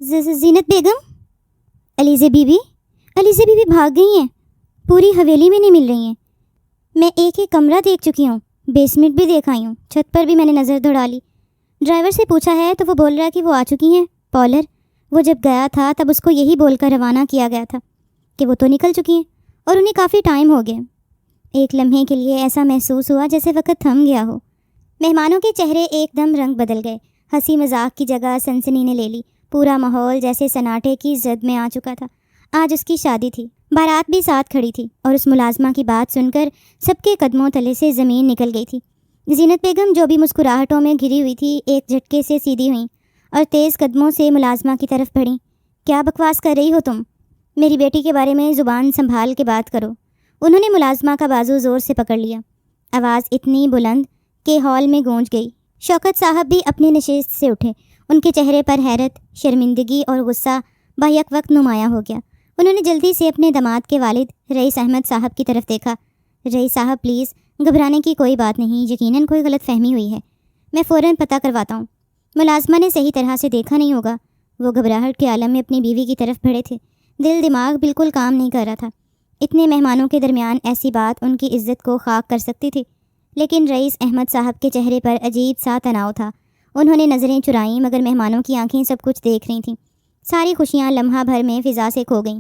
زینت بیگم، علیزہ بیوی بھاگ گئی ہیں، پوری حویلی میں نہیں مل رہی ہیں۔ میں ایک ایک کمرہ دیکھ چکی ہوں، بیسمنٹ بھی دیکھ آئی ہوں، چھت پر بھی میں نے نظر دوڑا لی۔ ڈرائیور سے پوچھا ہے تو وہ بول رہا کہ وہ آ چکی ہیں۔ پالر، وہ جب گیا تھا تب اس کو یہی بول کر روانہ کیا گیا تھا کہ وہ تو نکل چکی ہیں اور انہیں کافی ٹائم ہو گیا۔ ایک لمحے کے لیے ایسا محسوس ہوا جیسے وقت تھم گیا ہو۔ مہمانوں کے چہرے ایک دم رنگ بدل گئے، ہنسی مذاق کی جگہ سنسنی نے لے لی، پورا ماحول جیسے سناٹے کی زد میں آ چکا تھا۔ آج اس کی شادی تھی، بارات بھی ساتھ کھڑی تھی، اور اس ملازمہ کی بات سن کر سب کے قدموں تلے سے زمین نکل گئی تھی۔ زینت بیگم جو بھی مسکراہٹوں میں گھری ہوئی تھی، ایک جھٹکے سے سیدھی ہوئیں اور تیز قدموں سے ملازمہ کی طرف بڑھیں۔ کیا بکواس کر رہی ہو تم؟ میری بیٹی کے بارے میں زبان سنبھال کے بات کرو۔ انہوں نے ملازمہ کا بازو زور سے پکڑ لیا۔ آواز اتنی بلند کہ ہال میں گونج گئی۔ شوکت صاحب بھی اپنی نشست سے اٹھے، ان کے چہرے پر حیرت، شرمندگی اور غصہ بیک وقت نمایاں ہو گیا۔ انہوں نے جلدی سے اپنے داماد کے والد رئیس احمد صاحب کی طرف دیکھا۔ رئیس صاحب پلیز، گھبرانے کی کوئی بات نہیں، یقیناً کوئی غلط فہمی ہوئی ہے، میں فوراً پتہ کرواتا ہوں۔ ملازمہ نے صحیح طرح سے دیکھا نہیں ہوگا، وہ گھبراہٹ کے عالم میں اپنی بیوی کی طرف بڑھے تھے، دل دماغ بالکل کام نہیں کر رہا تھا۔ اتنے مہمانوں کے درمیان ایسی بات ان کی عزت کو خاک کر سکتی تھی، لیکن رئیس احمد صاحب کے چہرے پر عجیب سا تناؤ تھا۔ انہوں نے نظریں چرائیں مگر مہمانوں کی آنکھیں سب کچھ دیکھ رہی تھیں۔ ساری خوشیاں لمحہ بھر میں فضا سے کھو گئیں۔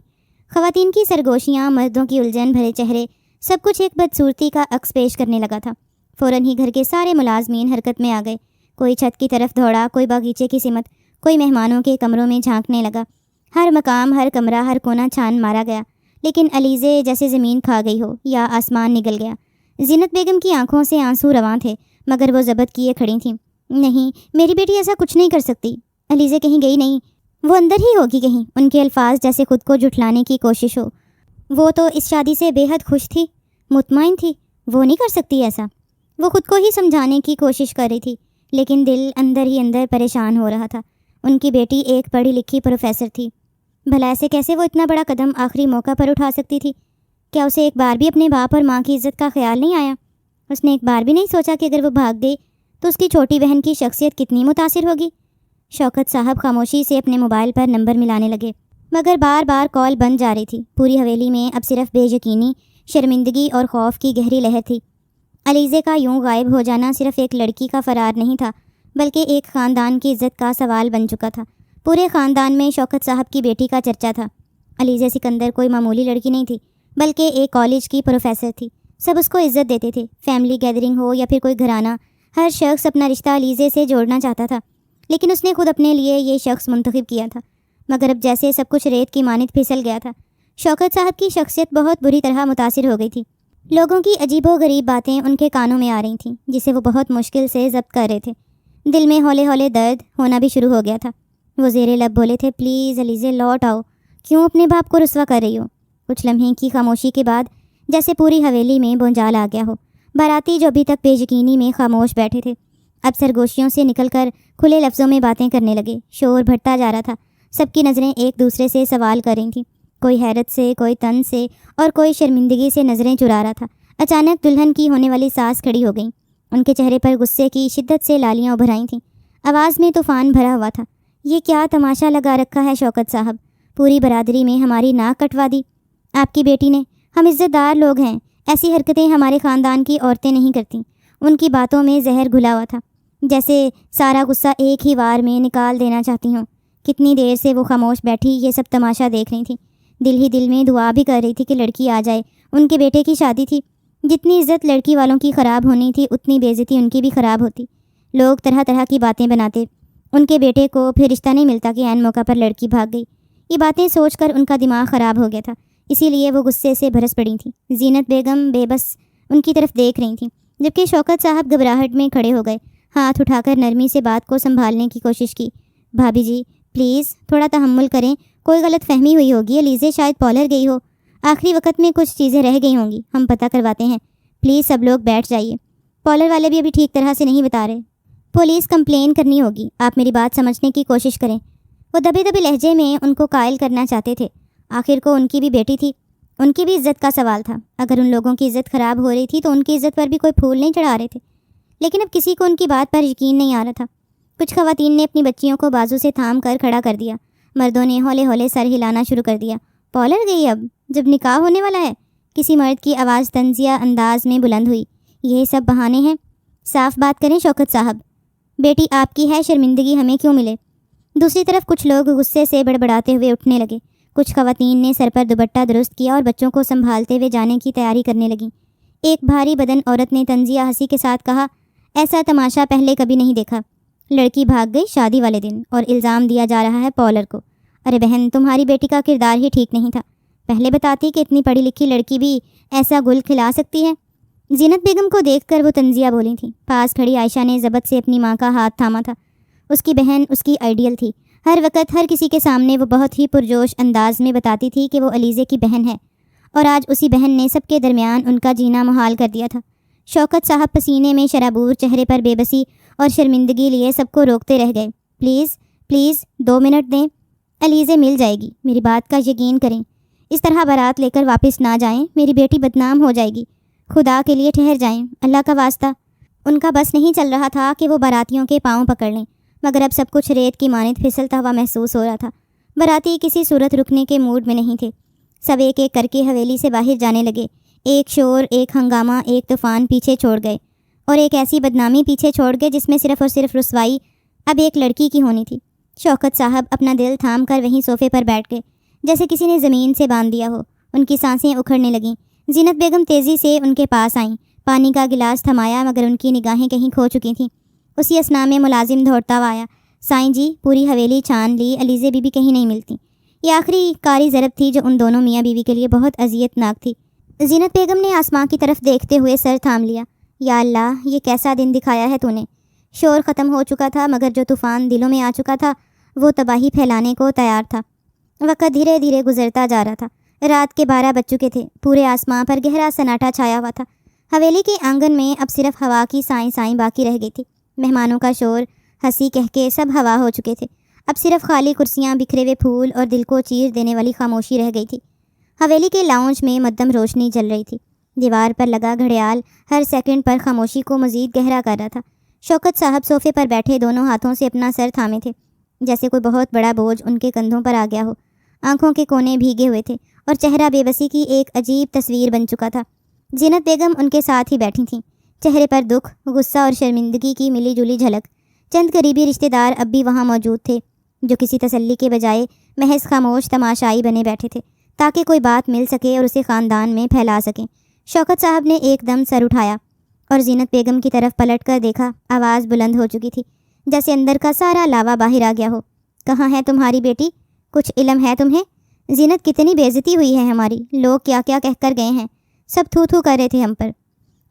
خواتین کی سرگوشیاں، مردوں کی الجھن بھرے چہرے، سب کچھ ایک بدصورتی کا عکس پیش کرنے لگا تھا۔ فوراً ہی گھر کے سارے ملازمین حرکت میں آ گئے، کوئی چھت کی طرف دوڑا، کوئی باغیچے کی سمت، کوئی مہمانوں کے کمروں میں جھانکنے لگا۔ ہر مقام، ہر کمرہ، ہر کونا چھان مارا گیا، لیکن علیزے جیسے زمین کھا گئی ہو یا آسمان نگل گیا۔ زینت بیگم کی آنکھوں سے آنسو رواں تھے، مگر وہ ضبط کیے کھڑی تھیں۔ نہیں، میری بیٹی ایسا کچھ نہیں کر سکتی، علیزے کہیں گئی نہیں، وہ اندر ہی ہوگی کہیں۔ ان کے الفاظ جیسے خود کو جھٹلانے کی کوشش ہو۔ وہ تو اس شادی سے بے حد خوش تھی، مطمئن تھی، وہ نہیں کر سکتی ایسا۔ وہ خود کو ہی سمجھانے کی کوشش کر رہی تھی، لیکن دل اندر ہی اندر پریشان ہو رہا تھا۔ ان کی بیٹی ایک پڑھی لکھی پروفیسر تھی، بھلا ایسے کیسے وہ اتنا بڑا قدم آخری موقع پر اٹھا سکتی تھی؟ کیا اسے ایک بار بھی اپنے باپ اور ماں کی عزت کا خیال نہیں آیا؟ اس نے ایک بار بھی نہیں سوچا کہ اگر وہ بھاگ دے تو اس کی چھوٹی بہن کی شخصیت کتنی متاثر ہوگی؟ شوکت صاحب خاموشی سے اپنے موبائل پر نمبر ملانے لگے، مگر بار بار کال بند جا رہی تھی۔ پوری حویلی میں اب صرف بے یقینی، شرمندگی اور خوف کی گہری لہر تھی۔ علیزے کا یوں غائب ہو جانا صرف ایک لڑکی کا فرار نہیں تھا، بلکہ ایک خاندان کی عزت کا سوال بن چکا تھا۔ پورے خاندان میں شوکت صاحب کی بیٹی کا چرچا تھا۔ علیزہ سکندر کوئی معمولی لڑکی نہیں تھی، بلکہ ایک کالج کی پروفیسر تھی۔ سب اس کو عزت دیتے تھے، فیملی گیدرنگ ہو یا پھر کوئی گھرانہ، ہر شخص اپنا رشتہ علیزہ سے جوڑنا چاہتا تھا، لیکن اس نے خود اپنے لیے یہ شخص منتخب کیا تھا۔ مگر اب جیسے سب کچھ ریت کی مانند پھسل گیا تھا۔ شوکت صاحب کی شخصیت بہت بری طرح متاثر ہو گئی تھی۔ لوگوں کی عجیب و غریب باتیں ان کے کانوں میں آ رہی تھیں، جسے وہ بہت مشکل سے ضبط کر رہے تھے۔ دل میں ہولے ہولے درد ہونا بھی شروع ہو گیا تھا۔ وہ زیر لب بولے تھے، پلیز علیزہ لوٹ آؤ، کیوں اپنے باپ کو رسوا کر رہی ہو؟ کچھ لمحے کی خاموشی کے بعد جیسے پوری حویلی میں بونجال آ گیا ہو۔ باراتی جو ابھی تک بے یقینی میں خاموش بیٹھے تھے، اب سرگوشیوں سے نکل کر کھلے لفظوں میں باتیں کرنے لگے۔ شور بڑھتا جا رہا تھا، سب کی نظریں ایک دوسرے سے سوال کر رہی تھیں، کوئی حیرت سے، کوئی طنز سے اور کوئی شرمندگی سے نظریں چرا رہا تھا۔ اچانک دلہن کی ہونے والی ساس کھڑی ہو گئیں، ان کے چہرے پر غصے کی شدت سے لالیاں ابھر آئی تھیں، آواز میں طوفان بھرا ہوا تھا۔ یہ کیا تماشا لگا رکھا ہے شوکت صاحب؟ پوری برادری میں ہماری ناک کٹوا دی آپ کی بیٹی نے۔ ہم عزت دار لوگ ہیں، ایسی حرکتیں ہمارے خاندان کی عورتیں نہیں کرتیں۔ ان کی باتوں میں زہر گھلا ہوا تھا، جیسے سارا غصہ ایک ہی وار میں نکال دینا چاہتی ہوں۔ کتنی دیر سے وہ خاموش بیٹھی یہ سب تماشا دیکھ رہی تھیں، دل ہی دل میں دعا بھی کر رہی تھی کہ لڑکی آ جائے۔ ان کے بیٹے کی شادی تھی، جتنی عزت لڑکی والوں کی خراب ہونی تھی اتنی بے عزتی ان کی بھی خراب ہوتی۔ لوگ طرح طرح کی باتیں بناتے، ان کے بیٹے کو پھر رشتہ نہیں ملتا کہ عین موقع پر لڑکی بھاگ گئی۔ یہ باتیں سوچ کر ان کا دماغ خراب ہو گیا تھا، اسی لیے وہ غصے سے بھرس پڑی تھیں۔ زینت بیگم بے بس ان کی طرف دیکھ رہی تھیں، جبکہ شوکت صاحب گھبراہٹ میں کھڑے ہو گئے، ہاتھ اٹھا کر نرمی سے بات کو سنبھالنے کی کوشش کی۔ بھابھی جی پلیز تھوڑا تحمل کریں، کوئی غلط فہمی ہوئی ہوگی، علیزہ شاید پالر گئی ہو، آخری وقت میں کچھ چیزیں رہ گئی ہوں گی، ہم پتہ کرواتے ہیں، پلیز سب لوگ بیٹھ جائیے۔ پالر والے بھی ابھی ٹھیک طرح سے نہیں بتا رہے، پولیس کمپلین کرنی ہوگی، آپ میری بات سمجھنے کی کوشش کریں۔ وہ دبے دبے لہجے میں ان کو قائل کرنا چاہتے تھے، آخر کو ان کی بھی بیٹی تھی، ان کی بھی عزت کا سوال تھا۔ اگر ان لوگوں کی عزت خراب ہو رہی تھی تو ان کی عزت پر بھی کوئی پھول نہیں چڑھا رہے تھے، لیکن اب کسی کو ان کی بات پر یقین نہیں آ رہا تھا۔ کچھ خواتین نے اپنی بچیوں کو بازو سے تھام کر کھڑا کر دیا، مردوں نے ہولے ہولے سر ہلانا شروع کر دیا۔ پالر گئی اب، جب نکاح ہونے والا ہے؟ کسی مرد کی آواز طنزیہ انداز میں بلند ہوئی۔ یہ سب بہانے ہیں، صاف بات کریں شوکت صاحب، بیٹی آپ کی ہے، شرمندگی ہمیں کیوں ملے؟ دوسری طرف کچھ لوگ غصے سے بڑبڑاتے ہوئے اٹھنے لگے۔ کچھ خواتین نے سر پر دوپٹہ درست کیا اور بچوں کو سنبھالتے ہوئے جانے کی تیاری کرنے لگیں۔ ایک بھاری بدن عورت نے طنزیہ ہنسی کے ساتھ کہا، ایسا تماشا پہلے کبھی نہیں دیکھا۔ لڑکی بھاگ گئی شادی والے دن اور الزام دیا جا رہا ہے پالر کو۔ ارے بہن، تمہاری بیٹی کا کردار ہی ٹھیک نہیں تھا، پہلے بتاتی کہ اتنی پڑھی لکھی لڑکی بھی ایسا گل کھلا سکتی ہے۔ زینت بیگم کو دیکھ کر وہ طنزیہ بولی تھی۔ پاس کھڑی عائشہ نے ضبط سے اپنی ماں کا ہاتھ تھاما تھا۔ اس کی بہن اس کی آئیڈیل تھی، ہر وقت ہر کسی کے سامنے وہ بہت ہی پرجوش انداز میں بتاتی تھی کہ وہ علیزے کی بہن ہے، اور آج اسی بہن نے سب کے درمیان ان کا جینا محال کر دیا تھا۔ شوکت صاحب پسینے میں شرابور، چہرے پر بے بسی اور شرمندگی لیے سب کو روکتے رہ گئے۔ پلیز پلیز 2 منٹ دیں، علیزے مل جائے گی، میری بات کا یقین کریں، اس طرح بارات لے کر واپس نہ جائیں، میری بیٹی بدنام ہو جائے گی، خدا کے لیے ٹھہر جائیں، اللہ کا واسطہ۔ ان کا بس نہیں چل رہا تھا کہ وہ باراتیوں کے پاؤں پکڑ لیں، مگر اب سب کچھ ریت کی مانند پھسلتا ہوا محسوس ہو رہا تھا۔ باراتی کسی صورت رکنے کے موڈ میں نہیں تھے۔ سب ایک ایک کر کے حویلی سے باہر جانے لگے۔ ایک شور، ایک ہنگامہ، ایک طوفان پیچھے چھوڑ گئے، اور ایک ایسی بدنامی پیچھے چھوڑ گئے جس میں صرف اور صرف رسوائی اب ایک لڑکی کی ہونی تھی۔ شوکت صاحب اپنا دل تھام کر وہیں صوفے پر بیٹھ گئے، جیسے کسی نے زمین سے باندھ دیا ہو۔ ان کی سانسیں اکھڑنے لگیں۔ زینت بیگم تیزی سے ان کے پاس آئیں، پانی کا گلاس تھمایا، مگر ان کی نگاہیں کہیں کھو چکی تھیں۔ اسی اثنا میں ملازم دوڑتا ہوا آیا۔ سائیں جی، پوری حویلی چھان لی، علیزے بی بی کہیں نہیں ملتی۔ یہ آخری کاری ضرب تھی جو ان دونوں میاں بیوی کے لیے بہت اذیت ناک تھی۔ زینت بیگم نے آسماں کی طرف دیکھتے ہوئے سر تھام لیا۔ یا اللہ، یہ کیسا دن دکھایا ہے تو نے۔ شور ختم ہو چکا تھا، مگر جو طوفان دلوں میں آ چکا تھا وہ تباہی پھیلانے کو تیار تھا۔ وقت دھیرے دھیرے گزرتا جا رہا تھا۔ رات کے 12 بج چکے تھے۔ پورے آسمان پر گہرا سناٹا چھایا ہوا تھا۔ حویلی کے آنگن میں اب صرف ہوا کی سائیں سائیں باقی رہ گئی تھی۔ مہمانوں کا شور، ہنسی کہکے سب ہوا ہو چکے تھے۔ اب صرف خالی کرسیاں، بکھرے ہوئے پھول اور دل کو چیر دینے والی خاموشی رہ گئی تھی۔ حویلی کے لاؤنج میں مدھم روشنی جل رہی تھی۔ دیوار پر لگا گھڑیال ہر سیکنڈ پر خاموشی کو مزید گہرا کر رہا تھا۔ شوکت صاحب صوفے پر بیٹھے دونوں ہاتھوں سے اپنا سر تھامے تھے، جیسے کوئی بہت بڑا بوجھ ان کے کندھوں پر آ گیا ہو۔ آنکھوں کے کونے بھیگے ہوئے تھے اور چہرہ بے بسی کی ایک عجیب تصویر بن چکا تھا۔ زینت بیگم ان کے ساتھ ہی بیٹھی تھیں، چہرے پر دکھ، غصہ اور شرمندگی کی ملی جلی جھلک۔ چند قریبی رشتہ دار اب بھی وہاں موجود تھے، جو کسی تسلی کے بجائے محض خاموش تماشائی بنے بیٹھے تھے، تاکہ کوئی بات مل سکے اور اسے خاندان میں پھیلا سکیں۔ شوکت صاحب نے ایک دم سر اٹھایا اور زینت بیگم کی طرف پلٹ کر دیکھا۔ آواز بلند ہو چکی تھی، جیسے اندر کا سارا لاوا باہر آ گیا ہو۔ کہاں ہے تمہاری بیٹی؟ کچھ علم ہے تمہیں؟ زینت، کتنی بے عزتی ہوئی ہے ہماری، لوگ کیا کیا کہہ کر گئے ہیں، سب تھو تھو کر رہے تھے ہم پر۔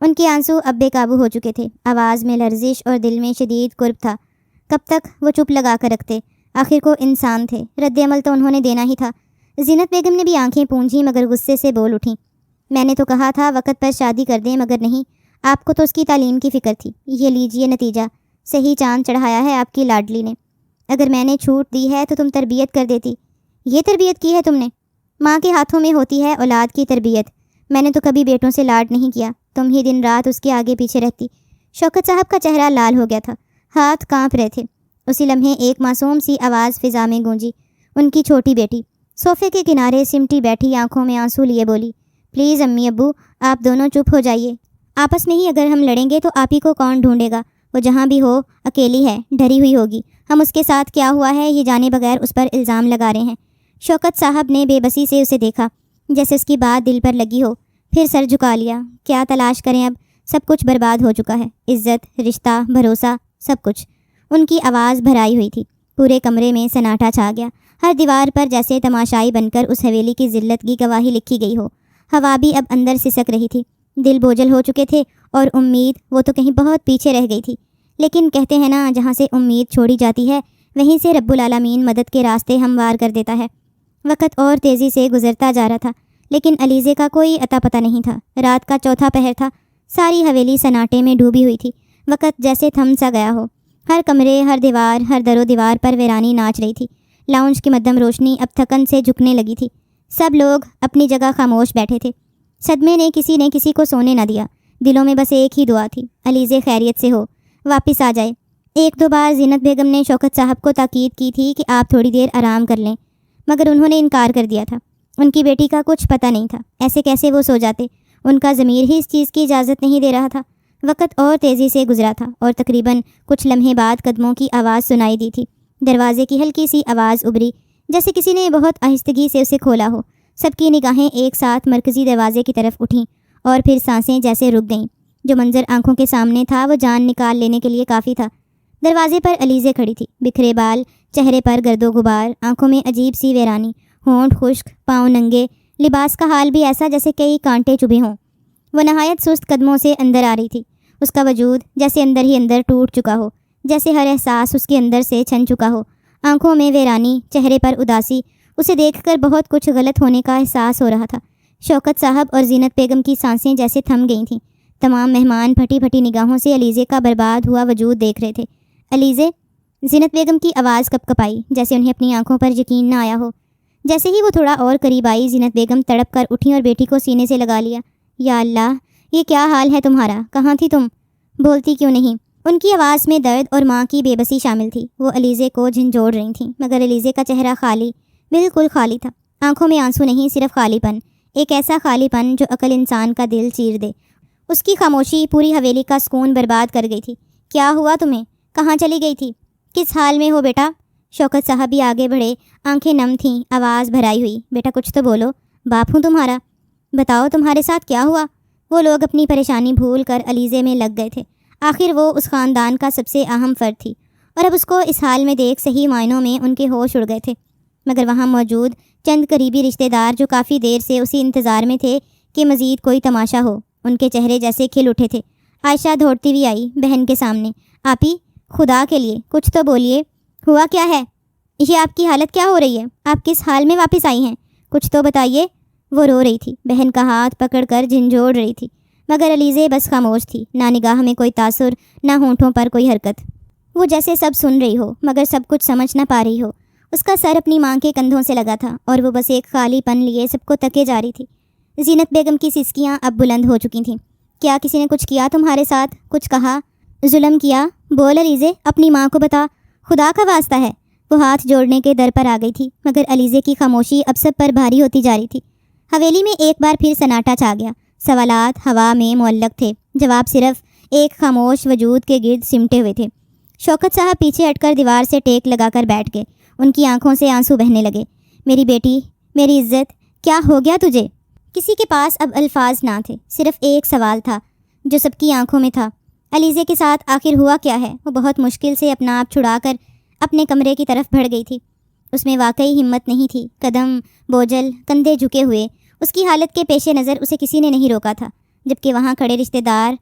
ان کے آنسو اب بے قابو ہو چکے تھے، آواز میں لرزش اور دل میں شدید کرب تھا۔ کب تک وہ چپ لگا کر رکھتے؟ آخر کو انسان تھے، رد عمل تو انہوں نے دینا ہی تھا۔ زینت بیگم نے بھی آنکھیں پونجھیں، مگر غصے سے بول اٹھیں۔ میں نے تو کہا تھا وقت پر شادی کر دیں، مگر نہیں، آپ کو تو اس کی تعلیم کی فکر تھی۔ یہ لیجئے نتیجہ، صحیح چاند چڑھایا ہے آپ کی لاڈلی نے۔ اگر میں نے چھوٹ دی ہے تو تم تربیت کر دیتی۔ یہ تربیت کی ہے تم نے؟ ماں کے ہاتھوں میں ہوتی ہے اولاد کی تربیت۔ میں نے تو کبھی بیٹوں سے لاڈ نہیں کیا، تم ہی دن رات اس کے آگے پیچھے رہتی۔ شوکت صاحب کا چہرہ لال ہو گیا تھا، ہاتھ کانپ رہے تھے۔ اسی لمحے ایک معصوم سی آواز فضا میں گونجی۔ ان کی چھوٹی بیٹی صوفے کے کنارے سمٹی بیٹھی، آنکھوں میں آنسو لیے بولی، پلیز امی ابو، آپ دونوں چپ ہو جائیے۔ آپس میں ہی اگر ہم لڑیں گے تو آپ ہی کو کون ڈھونڈے گا؟ وہ جہاں بھی ہو اکیلی ہے، ڈری ہوئی ہوگی۔ ہم اس کے ساتھ کیا ہوا ہے یہ جانے بغیر اس پر الزام لگا رہے ہیں۔ شوکت صاحب نے بے بسی سے اسے دیکھا، جیسے اس کی بات دل پر لگی ہو، پھر سر جھکا لیا۔ کیا تلاش کریں اب؟ سب کچھ برباد ہو چکا ہے، عزت، رشتہ، بھروسہ، سب کچھ۔ ان کی آواز بھرائی ہوئی تھی۔ پورے کمرے میں سناٹا چھا گیا، ہر دیوار پر جیسے تماشائی بن کر اس حویلی کی ذلت کی گواہی لکھی گئی ہو۔ ہوا بھی اب اندر سسک رہی تھی، دل بوجھل ہو چکے تھے، اور امید وہ تو کہیں بہت پیچھے رہ گئی تھی۔ لیکن کہتے ہیں نا، جہاں سے امید چھوڑی جاتی ہے وہیں سے رب العالمین مدد کے راستے ہموار کر دیتا ہے۔ وقت اور تیزی سے گزرتا جا رہا تھا، لیکن علیزے کا کوئی اتا پتہ نہیں تھا۔ رات کا چوتھا پہر تھا، ساری حویلی سناٹے میں ڈوبی ہوئی تھی۔ وقت جیسے تھم سا گیا ہو، ہر کمرے، ہر دیوار، ہر در و دیوار پر ویرانی ناچ رہی تھی۔ لاؤنج کی مدھم روشنی اب تھکن سے جھکنے لگی تھی۔ سب لوگ اپنی جگہ خاموش بیٹھے تھے۔ صدمے نے کسی نے کسی کو سونے نہ دیا۔ دلوں میں بس ایک ہی دعا تھی، علیزے خیریت سے ہو، واپس آ جائے۔ ایک دو بار زینت بیگم نے شوکت صاحب کو تاکید کی تھی کہ آپ تھوڑی دیر آرام کر لیں، مگر انہوں نے انکار کر دیا تھا۔ ان کی بیٹی کا کچھ پتہ نہیں تھا، ایسے کیسے وہ سو جاتے، ان کا ضمیر ہی اس چیز کی اجازت نہیں دے رہا تھا۔ وقت اور تیزی سے گزرا تھا اور تقریباً کچھ لمحے بعد قدموں کی آواز سنائی دی تھی۔ دروازے کی ہلکی سی آواز ابری، جیسے کسی نے بہت آہستگی سے اسے کھولا ہو۔ سب کی نگاہیں ایک ساتھ مرکزی دروازے کی طرف اٹھیں اور پھر سانسیں جیسے رک گئیں۔ جو منظر آنکھوں کے سامنے تھا وہ جان نکال لینے کے لیے کافی تھا۔ دروازے پر علیزے کھڑی تھی، بکھرے بال، چہرے پر گرد و غبار، آنکھوں میں عجیب سی ویرانی، ہونٹ خشک، پاؤں ننگے، لباس کا حال بھی ایسا جیسے کئی کانٹے چبھے ہوں۔ وہ نہایت سست قدموں سے اندر آ رہی تھی، اس کا وجود جیسے اندر ہی اندر ٹوٹ چکا ہو، جیسے ہر احساس اس کے اندر سے چھن چکا ہو۔ آنکھوں میں ویرانی، چہرے پر اداسی، اسے دیکھ کر بہت کچھ غلط ہونے کا احساس ہو رہا تھا۔ شوکت صاحب اور زینت بیگم کی سانسیں جیسے تھم گئی تھیں۔ تمام مہمان پھٹی پھٹی نگاہوں سے علیزے کا برباد ہوا وجود دیکھ رہے تھے۔ علیزے، زینت بیگم کی آواز کپ کپائی، جیسے انہیں اپنی آنکھوں پر یقین نہ آیا ہو۔ جیسے ہی وہ تھوڑا اور قریب آئی، زینت بیگم تڑپ کر اٹھیں اور بیٹی کو سینے سے لگا لیا۔ یا اللہ، یہ کیا حال ہے تمہارا؟ کہاں تھی تم؟ بولتی کیوں نہیں؟ ان کی آواز میں درد اور ماں کی بے بسی شامل تھی۔ وہ علیزے کو جھنجھوڑ رہی تھیں، مگر علیزے کا چہرہ خالی، بالکل خالی تھا۔ آنکھوں میں آنسو نہیں، صرف خالی پن، ایک ایسا خالی پن جو عقل انسان کا دل چیر دے۔ اس کی خاموشی پوری حویلی کا سکون برباد کر گئی تھی۔ کیا ہوا تمہیں؟ کہاں چلی گئی تھی؟ کس حال میں ہو بیٹا؟ شوکت صاحب بھی آگے بڑھے، آنکھیں نم تھیں، آواز بھرائی ہوئی۔ بیٹا کچھ تو بولو، باپ ہوں تمہارا، بتاؤ تمہارے ساتھ کیا ہوا؟ وہ لوگ اپنی پریشانی بھول کر علیزے میں لگ گئے تھے۔ آخر وہ اس خاندان کا سب سے اہم فرد تھی، اور اب اس کو اس حال میں دیکھ صحیح معنوں میں ان کے ہوش اڑ گئے تھے۔ مگر وہاں موجود چند قریبی رشتہ دار جو کافی دیر سے اسی انتظار میں تھے کہ مزید کوئی تماشا ہو، ان کے چہرے جیسے کھل اٹھے تھے۔ عائشہ دوڑتی ہوئی آئی بہن کے سامنے۔ آپی، خدا کے لیے کچھ تو بولیے، ہوا کیا ہے؟ یہ آپ کی حالت کیا ہو رہی ہے؟ آپ کس حال میں واپس آئی ہیں؟ کچھ تو بتائیے۔ وہ رو رہی تھی، بہن کا ہاتھ پکڑ کر جھنجھوڑ رہی تھی، مگر علیزے بس خاموش تھی، نہ نگاہ میں کوئی تاثر، نہ ہونٹوں پر کوئی حرکت۔ وہ جیسے سب سن رہی ہو مگر سب کچھ سمجھ نہ پا رہی ہو۔ اس کا سر اپنی ماں کے کندھوں سے لگا تھا اور وہ بس ایک خالی پن لیے سب کو تکے جا رہی تھی۔ زینت بیگم کی سسکیاں اب بلند ہو چکی تھیں۔ کیا کسی نے کچھ کیا تمہارے ساتھ؟ کچھ کہا؟ ظلم کیا؟ بول علیزے، اپنی ماں کو بتا، خدا کا واسطہ ہے۔ وہ ہاتھ جوڑنے کے در پر آ گئی تھی، مگر علیزے کی خاموشی اب سب پر بھاری ہوتی جا رہی تھی۔ حویلی میں ایک بار پھر سناٹا چھا گیا۔ سوالات ہوا میں معلق تھے، جواب صرف ایک خاموش وجود کے گرد سمٹے ہوئے تھے۔ شوکت صاحب پیچھے ہٹ کر دیوار سے ٹیک لگا کر بیٹھ گئے۔ ان کی آنکھوں سے آنسو بہنے لگے۔ میری بیٹی، میری عزت، کیا ہو گیا تجھے؟ کسی کے پاس اب الفاظ نہ تھے، صرف ایک سوال تھا جو سب کی آنکھوں میں تھا۔ علیزے کے ساتھ آخر ہوا کیا ہے؟ وہ بہت مشکل سے اپنا آپ چھڑا کر اپنے کمرے کی طرف بڑھ گئی تھی۔ اس میں واقعی ہمت نہیں تھی، قدم بوجھل، کندھے جھکے ہوئے۔ اس کی حالت کے پیش نظر اسے کسی نے نہیں روکا تھا، جبکہ وہاں کھڑے رشتہ دار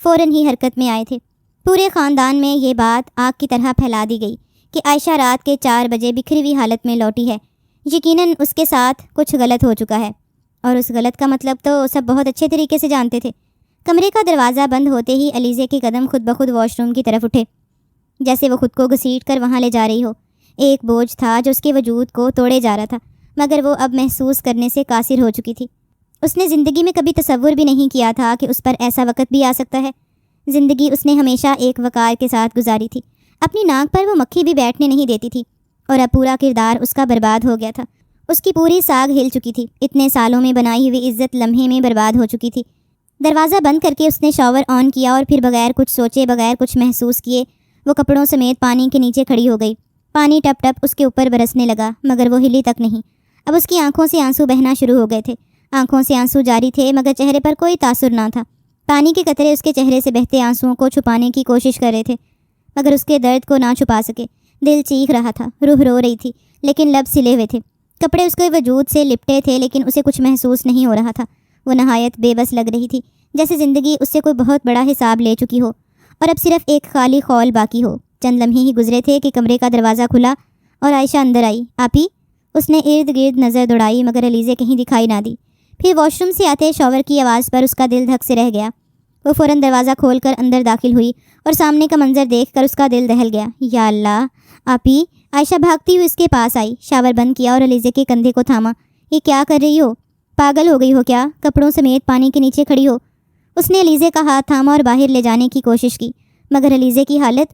فوراً ہی حرکت میں آئے تھے۔ پورے خاندان میں یہ بات آگ کی طرح پھیلا دی گئی کہ عائشہ رات کے 4 بجے بکھری ہوئی حالت میں لوٹی ہے۔ یقیناً اس کے ساتھ کچھ غلط ہو چکا ہے، اور اس غلط کا مطلب تو سب بہت اچھے طریقے سے جانتے تھے۔ کمرے کا دروازہ بند ہوتے ہی علیزے کے قدم خود بخود واش روم کی طرف اٹھے، جیسے وہ خود کو گھسیٹ کر وہاں لے جا رہی ہو۔ ایک بوجھ تھا جو اس کے وجود کو توڑے جا رہا تھا، مگر وہ اب محسوس کرنے سے قاصر ہو چکی تھی۔ اس نے زندگی میں کبھی تصور بھی نہیں کیا تھا کہ اس پر ایسا وقت بھی آ سکتا ہے۔ زندگی اس نے ہمیشہ ایک وقار کے ساتھ گزاری تھی، اپنی ناک پر وہ مکھی بھی بیٹھنے نہیں دیتی تھی، اور اب پورا کردار اس کا برباد ہو گیا تھا۔ اس کی پوری ساگ ہل چکی تھی، اتنے سالوں میں بنائی ہوئی عزت لمحے میں برباد ہو چکی تھی۔ دروازہ بند کر کے اس نے شاور آن کیا اور پھر بغیر کچھ سوچے، بغیر کچھ محسوس کیے، وہ کپڑوں سمیت پانی کے نیچے کھڑی ہو گئی۔ پانی ٹپ ٹپ اس کے اوپر برسنے لگا، مگر وہ ہلی تک نہیں۔ اب اس کی آنکھوں سے آنسو بہنا شروع ہو گئے تھے۔ آنکھوں سے آنسو جاری تھے، مگر چہرے پر کوئی تاثر نہ تھا۔ پانی کے قطرے اس کے چہرے سے بہتے آنسوؤں کو چھپانے کی کوشش کر رہے تھے، مگر اس کے درد کو نہ چھپا سکے۔ دل چیخ رہا تھا، روح رو رہی تھی، لیکن لب سلے ہوئے تھے۔ کپڑے اس کے وجود سے لپٹے تھے، لیکن اسے کچھ محسوس نہیں ہو رہا تھا۔ وہ نہایت بے بس لگ رہی تھی، جیسے زندگی اس سے کوئی بہت بڑا حساب لے چکی ہو، اور اب صرف ایک خالی خول باقی ہو۔ چند لمحے ہی گزرے تھے کہ کمرے کا دروازہ کھلا اور عائشہ اندر آئی۔ آپی، اس نے ارد گرد نظر دوڑائی، مگر علیزے کہیں دکھائی نہ دی۔ پھر واش روم سے آتے شاور کی آواز پر اس کا دل دھک سے رہ گیا۔ وہ فوراً دروازہ کھول کر اندر داخل ہوئی اور سامنے کا منظر دیکھ کر اس کا دل دہل گیا۔ یا اللہ! آپی! عائشہ بھاگتی ہوئی اس کے پاس آئی، شاور بند کیا اور علیزے کے کندھے کو تھاما۔ یہ کیا کر رہی ہو؟ پاگل ہو گئی ہو کیا؟ کپڑوں سمیت پانی کے نیچے کھڑی ہو۔ اس نے علیزے کا ہاتھ تھاما اور باہر لے جانے کی کوشش کی، مگر علیزے کی حالت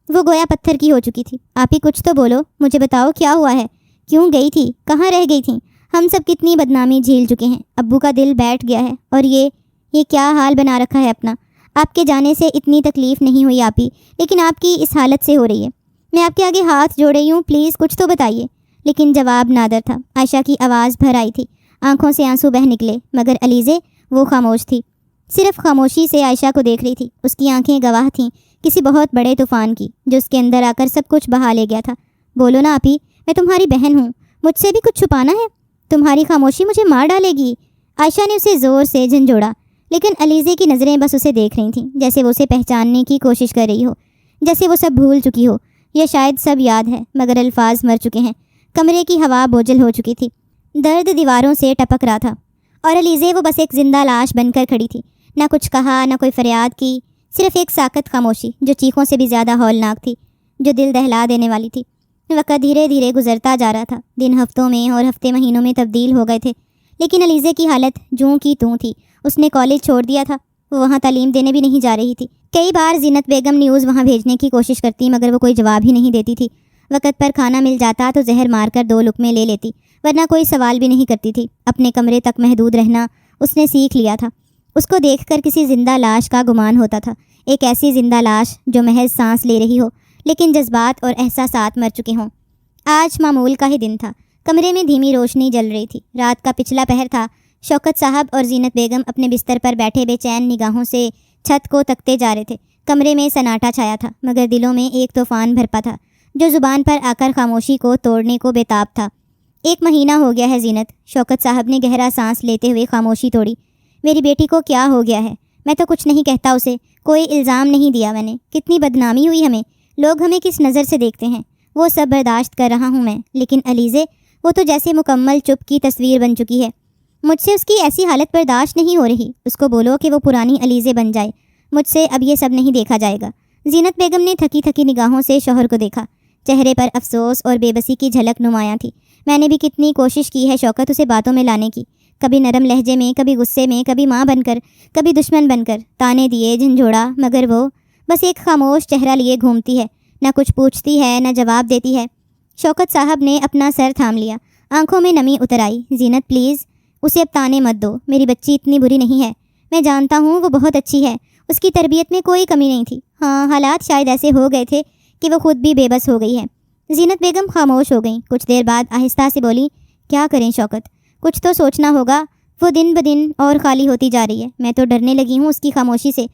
وہ گویا پتھر کی ہو چکی تھی۔ آپ ہی کچھ تو بولو، مجھے بتاؤ کیا ہوا ہے، کیوں گئی تھی، کہاں رہ گئی تھیں؟ ہم سب کتنی بدنامی جھیل چکے ہیں، ابو کا دل بیٹھ گیا ہے، اور یہ کیا حال بنا رکھا ہے اپنا۔ آپ کے جانے سے اتنی تکلیف نہیں ہوئی آپ ہی، لیکن آپ کی اس حالت سے ہو رہی ہے۔ میں آپ کے آگے ہاتھ جوڑ رہی ہوں، پلیز کچھ تو بتائیے۔ لیکن جواب نادر تھا۔ عائشہ کی آواز بھر آئی تھی، آنکھوں سے آنسو بہہ نکلے، مگر علیزے وہ خاموش تھی، صرف خاموشی سے عائشہ کو دیکھ رہی تھی۔ اس کی آنکھیں گواہ تھیں کسی بہت بڑے طوفان کی، جو اس کے اندر آ کر سب کچھ بہا لے گیا تھا۔ بولو نا آپ ہی، میں تمہاری بہن ہوں، مجھ سے بھی کچھ چھپانا ہے؟ تمہاری خاموشی مجھے مار ڈالے گی۔ عائشہ نے اسے زور سے جھنجھوڑا، لیکن علیزے کی نظریں بس اسے دیکھ رہی تھیں، جیسے وہ اسے پہچاننے کی کوشش کر رہی ہو، جیسے وہ سب بھول چکی ہو، یا شاید سب یاد ہے مگر الفاظ مر چکے ہیں۔ کمرے کی ہوا بوجھل ہو چکی تھی، درد دیواروں سے ٹپک رہا تھا، اور علیزے وہ بس ایک زندہ لاش بن کر کھڑی تھی۔ نہ کچھ کہا، نہ کوئی فریاد کی، صرف ایک ساکت خاموشی جو چیخوں سے بھی زیادہ ہولناک تھی، جو دل دہلا دینے والی تھی۔ وقت دھیرے دھیرے گزرتا جا رہا تھا، دن ہفتوں میں اور ہفتے مہینوں میں تبدیل ہو گئے تھے، لیکن علیزے کی حالت جوں کی توں تھی۔ اس نے کالج چھوڑ دیا تھا، وہ وہاں تعلیم دینے بھی نہیں جا رہی تھی۔ کئی بار زینت بیگم نیوز وہاں بھیجنے کی کوشش کرتی، مگر وہ کوئی جواب ہی نہیں دیتی تھی۔ وقت پر کھانا مل جاتا تو زہر مار کر 2 لقمے لے لیتی، ورنہ کوئی سوال بھی نہیں کرتی تھی۔ اپنے کمرے تک محدود رہنا اس نے سیکھ لیا تھا۔ اس کو دیکھ کر کسی زندہ لاش کا گمان ہوتا تھا، ایک ایسی زندہ لاش جو محض سانس لے رہی ہو، لیکن جذبات اور احساسات مر چکے ہوں۔ آج معمول کا ہی دن تھا، کمرے میں دھیمی روشنی جل رہی تھی، رات کا پچھلا پہر تھا۔ شوکت صاحب اور زینت بیگم اپنے بستر پر بیٹھے بے چین نگاہوں سے چھت کو تکتے جا رہے تھے۔ کمرے میں سناٹا چھایا تھا، مگر دلوں میں ایک طوفان بھرپا تھا، جو زبان پر آ کر خاموشی کو توڑنے کو بےتاب تھا۔ 1 مہینہ ہو گیا ہے زینت، شوکت صاحب نے گہرا سانس لیتے ہوئے خاموشی توڑی۔ میری بیٹی کو کیا ہو گیا ہے؟ میں تو کچھ نہیں کہتا اسے، کوئی الزام نہیں دیا میں نے، کتنی بدنامی ہوئی ہمیں، لوگ ہمیں کس نظر سے دیکھتے ہیں، وہ سب برداشت کر رہا ہوں میں، لیکن علیزے وہ تو جیسے مکمل چپ کی تصویر بن چکی ہے۔ مجھ سے اس کی ایسی حالت برداشت نہیں ہو رہی، اس کو بولو کہ وہ پرانی علیزے بن جائے، مجھ سے اب یہ سب نہیں دیکھا جائے گا۔ زینت بیگم نے تھکی تھکی نگاہوں سے شوہر کو دیکھا، چہرے پر افسوس اور بے بسی کی جھلک نمایاں تھی۔ میں نے بھی کتنی کوشش کی ہے شوکت اسے باتوں میں لانے کی، کبھی نرم لہجے میں، کبھی غصے میں، کبھی ماں بن کر، کبھی دشمن بن کر، تانے دیے، جھنجھوڑا، مگر وہ بس ایک خاموش چہرہ لیے گھومتی ہے، نہ کچھ پوچھتی ہے، نہ جواب دیتی ہے۔ شوکت صاحب نے اپنا سر تھام لیا، آنکھوں میں نمی اتر آئی۔ زینت پلیز اسے اب تانے مت دو، میری بچی اتنی بری نہیں ہے، میں جانتا ہوں وہ بہت اچھی ہے، اس کی تربیت میں کوئی کمی نہیں تھی۔ ہاں، حالات شاید ایسے ہو گئے تھے کہ وہ خود بھی بے بس ہو گئی ہے۔ زینت بیگم خاموش ہو گئیں، کچھ دیر بعد آہستہ سے بولی، کیا کریں شوکت، کچھ تو سوچنا ہوگا، وہ دن بدن اور خالی ہوتی جا رہی ہے، میں تو ڈرنے لگی ہوں اس کی خاموشی سے۔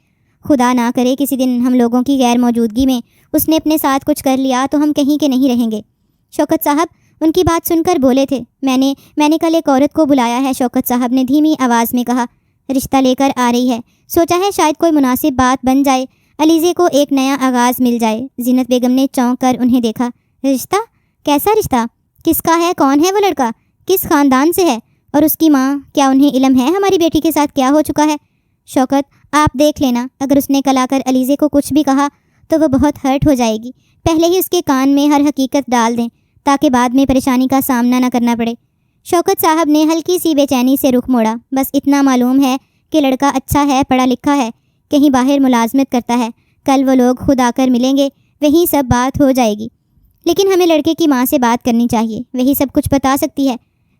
خدا نہ کرے کسی دن ہم لوگوں کی غیر موجودگی میں اس نے اپنے ساتھ کچھ کر لیا تو ہم کہیں کے نہیں رہیں گے۔ شوکت صاحب ان کی بات سن کر بولے تھے، میں نے کل ایک عورت کو بلایا ہے، شوکت صاحب نے دھیمی آواز میں کہا، رشتہ لے کر آ رہی ہے، سوچا ہے شاید کوئی مناسب بات بن جائے، علیزے کو ایک نیا آغاز مل جائے۔ زینت بیگم نے چونک کر انہیں دیکھا، رشتہ؟ کیسا رشتہ؟ کس کا ہے؟ کون ہے وہ لڑکا؟ کس خاندان سے ہے؟ اور اس کی ماں، کیا انہیں علم ہے ہماری بیٹی کے ساتھ کیا ہو چکا ہے؟ شوکت آپ دیکھ لینا، اگر اس نے کل آ کر علیزے کو کچھ بھی کہا تو وہ بہت ہرٹ ہو جائے گی، پہلے ہی اس کے کان میں ہر حقیقت ڈال دیں تاکہ بعد میں پریشانی کا سامنا نہ کرنا پڑے۔ شوکت صاحب نے ہلکی سی بے چینی سے رخ موڑا، بس اتنا معلوم ہے کہ لڑکا اچھا ہے، پڑھا لکھا ہے، کہیں باہر ملازمت کرتا ہے، کل وہ لوگ خود آ کر ملیں گے، وہیں سب بات ہو جائے گی، لیکن ہمیں لڑکے کی ماں سے بات کرنی چاہیے، وہی سب کچھ بتا سکتی ہے۔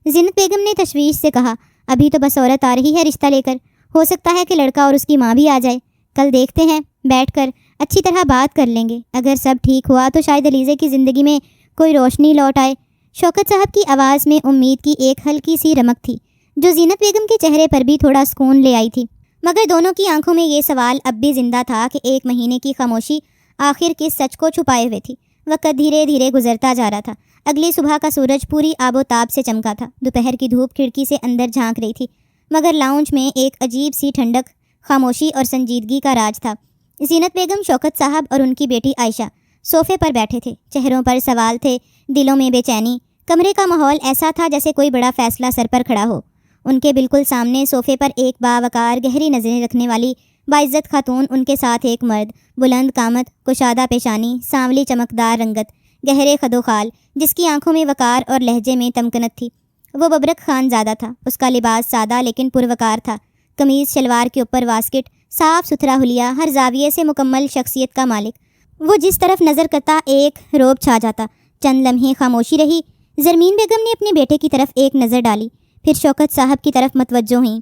زینت بیگم نے تشویش سے کہا، ابھی تو بس عورت آ رہی ہے رشتہ لے کر، ہو سکتا ہے کہ لڑکا اور اس کی ماں بھی آ جائے، کل دیکھتے ہیں، بیٹھ کر اچھی طرح بات کر لیں گے، اگر سب ٹھیک ہوا تو شاید علیزے کی زندگی میں کوئی روشنی لوٹ آئے۔ شوکت صاحب کی آواز میں امید کی ایک ہلکی سی رمق تھی، جو زینت بیگم کے چہرے پر بھی تھوڑا سکون لے آئی تھی، مگر دونوں کی آنکھوں میں یہ سوال اب بھی زندہ تھا کہ 1 مہینے کی خاموشی آخر کس سچ کو چھپائے ہوئے تھی۔ وقت دھیرے دھیرے گزرتا جا رہا تھا، اگلی صبح کا سورج پوری آب و تاب سے چمکا تھا، دوپہر کی دھوپ کھڑکی سے اندر جھانک رہی تھی، مگر لاؤنج میں ایک عجیب سی ٹھنڈک، خاموشی اور سنجیدگی کا راج تھا۔ زینت بیگم، شوکت صاحب اور ان کی بیٹی عائشہ صوفے پر بیٹھے تھے، چہروں پر سوال تھے، دلوں میں بے چینی۔ کمرے کا ماحول ایسا تھا جیسے کوئی بڑا فیصلہ سر پر کھڑا ہو۔ ان کے بالکل سامنے صوفے پر ایک باوقار، گہری نظریں رکھنے والی باعزت خاتون، ان کے ساتھ ایک مرد، بلند قامت، کشادہ پیشانی، سانولی چمکدار رنگت، گہرے خد و خال، جس کی آنکھوں میں وقار اور لہجے میں تمکنت تھی۔ وہ ببرک خان زادہ تھا، اس کا لباس سادہ لیکن پروقار تھا، قمیض شلوار کے اوپر واسکٹ، صاف ستھرا حلیہ، ہر زاویے سے مکمل شخصیت کا مالک۔ وہ جس طرف نظر کرتا ایک رعب چھا جاتا۔ چند لمحے خاموشی رہی۔ زرمین بیگم نے اپنے بیٹے کی طرف ایک نظر ڈالی، پھر شوکت صاحب کی طرف متوجہ ہوئیں۔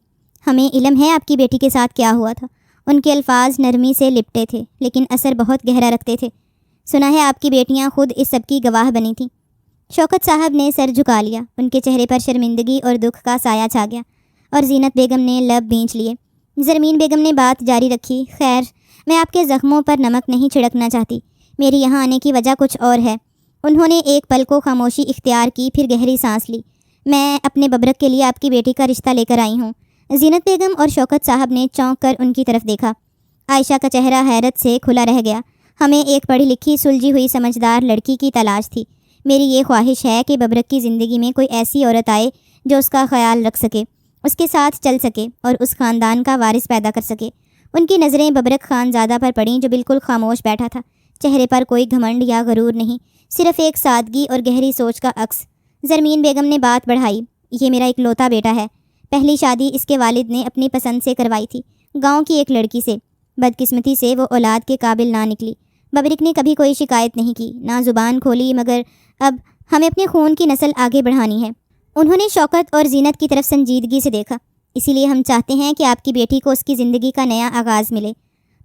ہمیں علم ہے آپ کی بیٹی کے ساتھ کیا ہوا تھا۔ ان کے الفاظ نرمی سے لپٹے تھے لیکن اثر بہت گہرا رکھتے تھے۔ سنا ہے آپ کی بیٹیاں خود اس سب کی گواہ بنی تھیں۔ شوکت صاحب نے سر جھکا لیا۔ ان کے چہرے پر شرمندگی اور دکھ کا سایہ چھا گیا اور زینت بیگم نے لب بھینچ لیے۔ زرمین بیگم نے بات جاری رکھی، خیر میں آپ کے زخموں پر نمک نہیں چھڑکنا چاہتی، میری یہاں آنے کی وجہ کچھ اور ہے۔ انہوں نے ایک پل کو خاموشی اختیار کی، پھر گہری سانس لی۔ میں اپنے ببرک کے لیے آپ کی بیٹی کا رشتہ لے کر آئی ہوں۔ زینت بیگم اور شوکت صاحب نے چونک کر ان کی طرف دیکھا۔ عائشہ کا چہرہ حیرت سے کھلا رہ گیا۔ ہمیں ایک پڑھی لکھی سلجھی ہوئی سمجھدار لڑکی کی تلاش تھی۔ میری یہ خواہش ہے کہ ببرک کی زندگی میں کوئی ایسی عورت آئے جو اس کا خیال رکھ سکے، اس کے ساتھ چل سکے اور اس خاندان کا وارث پیدا کر سکے۔ ان کی نظریں ببرک خان زادہ پر پڑیں جو بالکل خاموش بیٹھا تھا۔ چہرے پر کوئی گھمنڈ یا غرور نہیں، صرف ایک سادگی اور گہری سوچ کا عکس۔ زرمین بیگم نے بات بڑھائی، یہ میرا اکلوتا بیٹا ہے۔ پہلی شادی اس کے والد نے اپنی پسند سے کروائی تھی، گاؤں کی ایک لڑکی سے۔ بدقسمتی سے وہ اولاد کے قابل نہ نکلی۔ ببرک نے کبھی کوئی شکایت نہیں کی، نہ زبان کھولی، مگر اب ہمیں اپنے خون کی نسل آگے بڑھانی ہے۔ انہوں نے شوکت اور زینت کی طرف سنجیدگی سے دیکھا۔ اسی لیے ہم چاہتے ہیں کہ آپ کی بیٹی کو اس کی زندگی کا نیا آغاز ملے۔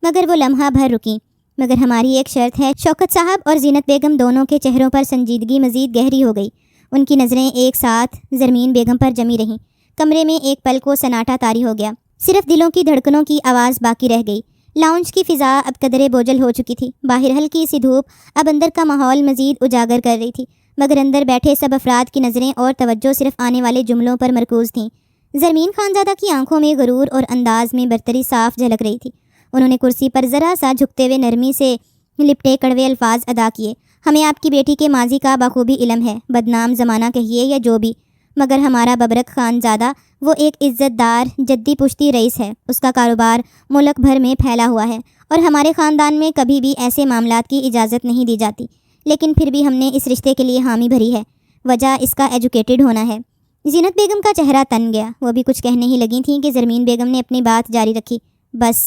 مگر وہ لمحہ بھر رکیں۔ مگر ہماری ایک شرط ہے۔ شوکت صاحب اور زینت بیگم دونوں کے چہروں پر سنجیدگی مزید گہری ہو گئی۔ ان کی نظریں ایک ساتھ زرمین بیگم پر جمی رہیں۔ کمرے میں ایک پل کو سناٹا طاری ہو گیا، صرف دلوں کی دھڑکنوں کی آواز باقی رہ گئی۔ لاؤنج کی فضا اب قدرے بوجھل ہو چکی تھی۔ باہر ہلکی سی دھوپ اب اندر کا ماحول مزید اجاگر کر رہی تھی، مگر اندر بیٹھے سب افراد کی نظریں اور توجہ صرف آنے والے جملوں پر مرکوز تھیں۔ زرمین خانزادہ کی آنکھوں میں غرور اور انداز میں برتری صاف جھلک رہی تھی۔ انہوں نے کرسی پر ذرا سا جھکتے ہوئے نرمی سے لپٹے کڑوے الفاظ ادا کیے۔ ہمیں آپ کی بیٹی کے ماضی کا بخوبی علم ہے، بدنام زمانہ کہیے یا جو بھی، مگر ہمارا ببرک خانزادہ وہ ایک عزت دار جدی پشتی رئیس ہے۔ اس کا کاروبار ملک بھر میں پھیلا ہوا ہے اور ہمارے خاندان میں کبھی بھی ایسے معاملات کی اجازت نہیں دی جاتی، لیکن پھر بھی ہم نے اس رشتے کے لیے حامی بھری ہے۔ وجہ اس کا ایجوکیٹڈ ہونا ہے۔ زینت بیگم کا چہرہ تن گیا۔ وہ بھی کچھ کہنے ہی لگی تھیں کہ زرمین بیگم نے اپنی بات جاری رکھی، بس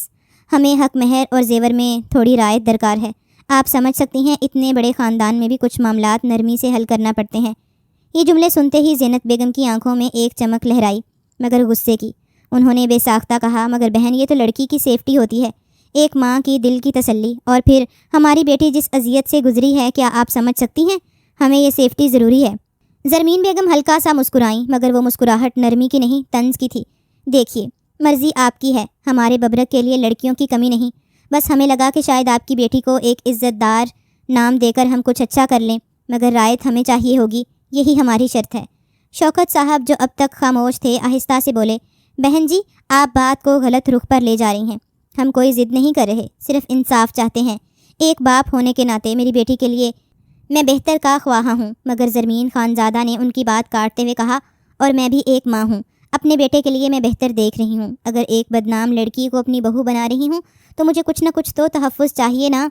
ہمیں حق مہر اور زیور میں تھوڑی رعایت درکار ہے۔ آپ سمجھ سکتی ہیں اتنے بڑے خاندان میں بھی کچھ معاملات نرمی سے حل کرنا پڑتے ہیں۔ یہ جملے سنتے ہی زینت بیگم کی آنکھوں میں ایک چمک لہرائی، مگر غصے کی۔ انہوں نے بے ساختہ کہا، مگر بہن یہ تو لڑکی کی سیفٹی ہوتی ہے، ایک ماں کی دل کی تسلی، اور پھر ہماری بیٹی جس اذیت سے گزری ہے کیا آپ سمجھ سکتی ہیں؟ ہمیں یہ سیفٹی ضروری ہے۔ زرمین بیگم ہلکا سا مسکرائیں، مگر وہ مسکراہٹ نرمی کی نہیں طنز کی تھی۔ دیکھیے مرضی آپ کی ہے، ہمارے ببرک کے لیے لڑکیوں کی کمی نہیں، بس ہمیں لگا کہ شاید آپ کی بیٹی کو ایک عزت دار نام دے کر ہم کچھ اچھا کر لیں، مگر رعایت ہمیں چاہیے ہوگی، یہی ہماری شرط ہے۔ شوکت صاحب جو اب تک خاموش تھے آہستہ سے بولے، بہن جی آپ بات کو غلط رخ پر لے جا رہی ہیں۔ ہم کوئی ضد نہیں کر رہے، صرف انصاف چاہتے ہیں۔ ایک باپ ہونے کے ناطے میری بیٹی کے لیے میں بہتر کا خواہاں ہوں۔ مگر زرمین خانزادہ نے ان کی بات کاٹتے ہوئے کہا، اور میں بھی ایک ماں ہوں، اپنے بیٹے کے لیے میں بہتر دیکھ رہی ہوں۔ اگر ایک بدنام لڑکی کو اپنی بہو بنا رہی ہوں تو مجھے کچھ نہ کچھ تو تحفظ چاہیے نا۔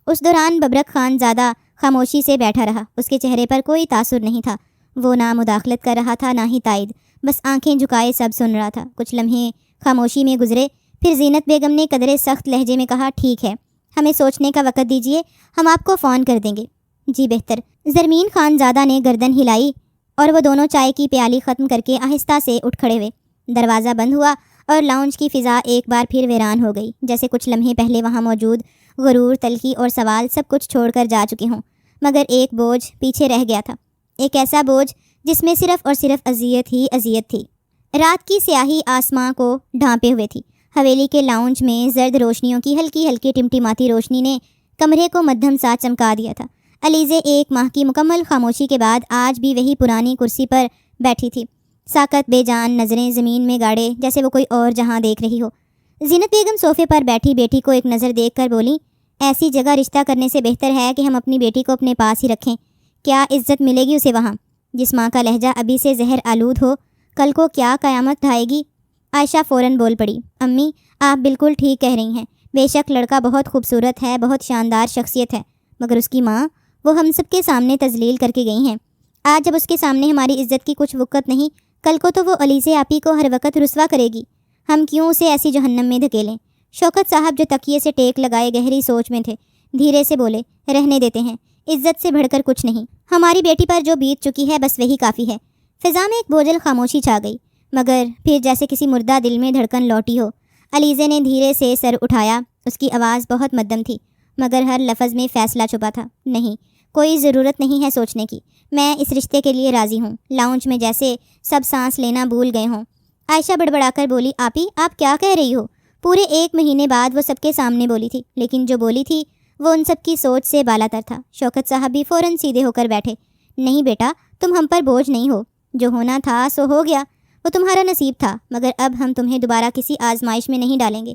اس دوران ببرک خانزادہ خاموشی سے بیٹھا رہا۔ اس کے چہرے پر کوئی تاثر نہیں تھا، وہ نہ مداخلت کر رہا تھا نہ ہی تائید، بس آنکھیں جھکائے سب سن رہا تھا۔ کچھ لمحے خاموشی میں گزرے، پھر زینت بیگم نے قدرے سخت لہجے میں کہا، ٹھیک ہے ہمیں سوچنے کا وقت دیجیے، ہم آپ کو فون کر دیں گے۔ جی بہتر۔ زرمین خانزادہ نے گردن ہلائی اور وہ دونوں چائے کی پیالی ختم کر کے آہستہ سے اٹھ کھڑے ہوئے۔ دروازہ بند ہوا اور لاؤنج کی فضا ایک بار پھر ویران ہو گئی، جیسے کچھ لمحے پہلے وہاں موجود غرور، تلخی اور سوال سب کچھ چھوڑ کر جا چکے ہوں، مگر ایک بوجھ پیچھے رہ گیا تھا، ایک ایسا بوجھ جس میں صرف اور صرف اذیت ہی اذیت تھی۔ رات کی سیاہی آسماں کو ڈھانپے ہوئے تھی۔ حویلی کے لاؤنج میں زرد روشنیوں کی ہلکی ہلکی ٹمٹماتی روشنی نے کمرے کو مدھم سا چمکا دیا تھا۔ علیزے ایک ماہ کی مکمل خاموشی کے بعد آج بھی وہی پرانی کرسی پر بیٹھی تھی، ساکت بے جان، نظریں زمین میں گاڑے، جیسے وہ کوئی اور جہاں دیکھ رہی ہو۔ زینت بیگم صوفے پر بیٹھی بیٹی کو ایک نظر دیکھ کر بولی، ایسی جگہ رشتہ کرنے سے بہتر ہے کہ ہم اپنی بیٹی کو اپنے پاس ہی رکھیں۔ کیا عزت ملے گی اسے وہاں؟ جس ماں کا لہجہ ابھی سے زہر آلود ہو، کل کو کیا قیامت ڈھائے گی؟ عائشہ فوراً بول پڑی، امی آپ بالکل ٹھیک کہہ رہی ہیں، بے شک لڑکا بہت خوبصورت ہے، بہت شاندار شخصیت ہے، مگر اس کی ماں وہ ہم سب کے سامنے تذلیل کر کے گئی ہیں۔ آج جب اس کے سامنے ہماری عزت کی کچھ وقت نہیں، کل کو تو وہ علیزے آپی کو ہر وقت رسوا کرے گی۔ ہم کیوں اسے ایسی جہنم میں دھکیلیں؟ شوکت صاحب جو تکیے سے ٹیک لگائے گہری سوچ میں تھے، دھیرے سے بولے، رہنے دیتے ہیں، عزت سے بڑھ کر کچھ نہیں، ہماری بیٹی پر جو بیت چکی ہے بس وہی کافی ہے۔ فضا میں ایک بوجھل خاموشی چھا گئی، مگر پھر جیسے کسی مردہ دل میں دھڑکن لوٹی ہو۔ علیزے نے دھیرے سے سر اٹھایا، اس کی آواز بہت مدھم تھی، مگر ہر لفظ میں فیصلہ چھپا تھا۔ نہیں، کوئی ضرورت نہیں ہے سوچنے کی، میں اس رشتے کے لیے راضی ہوں۔ لاؤنج میں جیسے سب سانس لینا بھول گئے ہوں۔ عائشہ بڑبڑا کر بولی، آپی آپ کیا کہہ رہی ہو؟ پورے 1 مہینے بعد وہ سب کے سامنے بولی تھی، لیکن جو بولی تھی وہ ان سب کی سوچ سے بالاتر تھا۔ شوکت صاحب بھی فوراً سیدھے ہو کر بیٹھے۔ نہیں بیٹا، تم ہم پر بوجھ نہیں ہو، جو ہونا تھا سو ہو گیا، وہ تمہارا نصیب تھا، مگر اب ہم تمہیں دوبارہ کسی آزمائش میں نہیں ڈالیں گے۔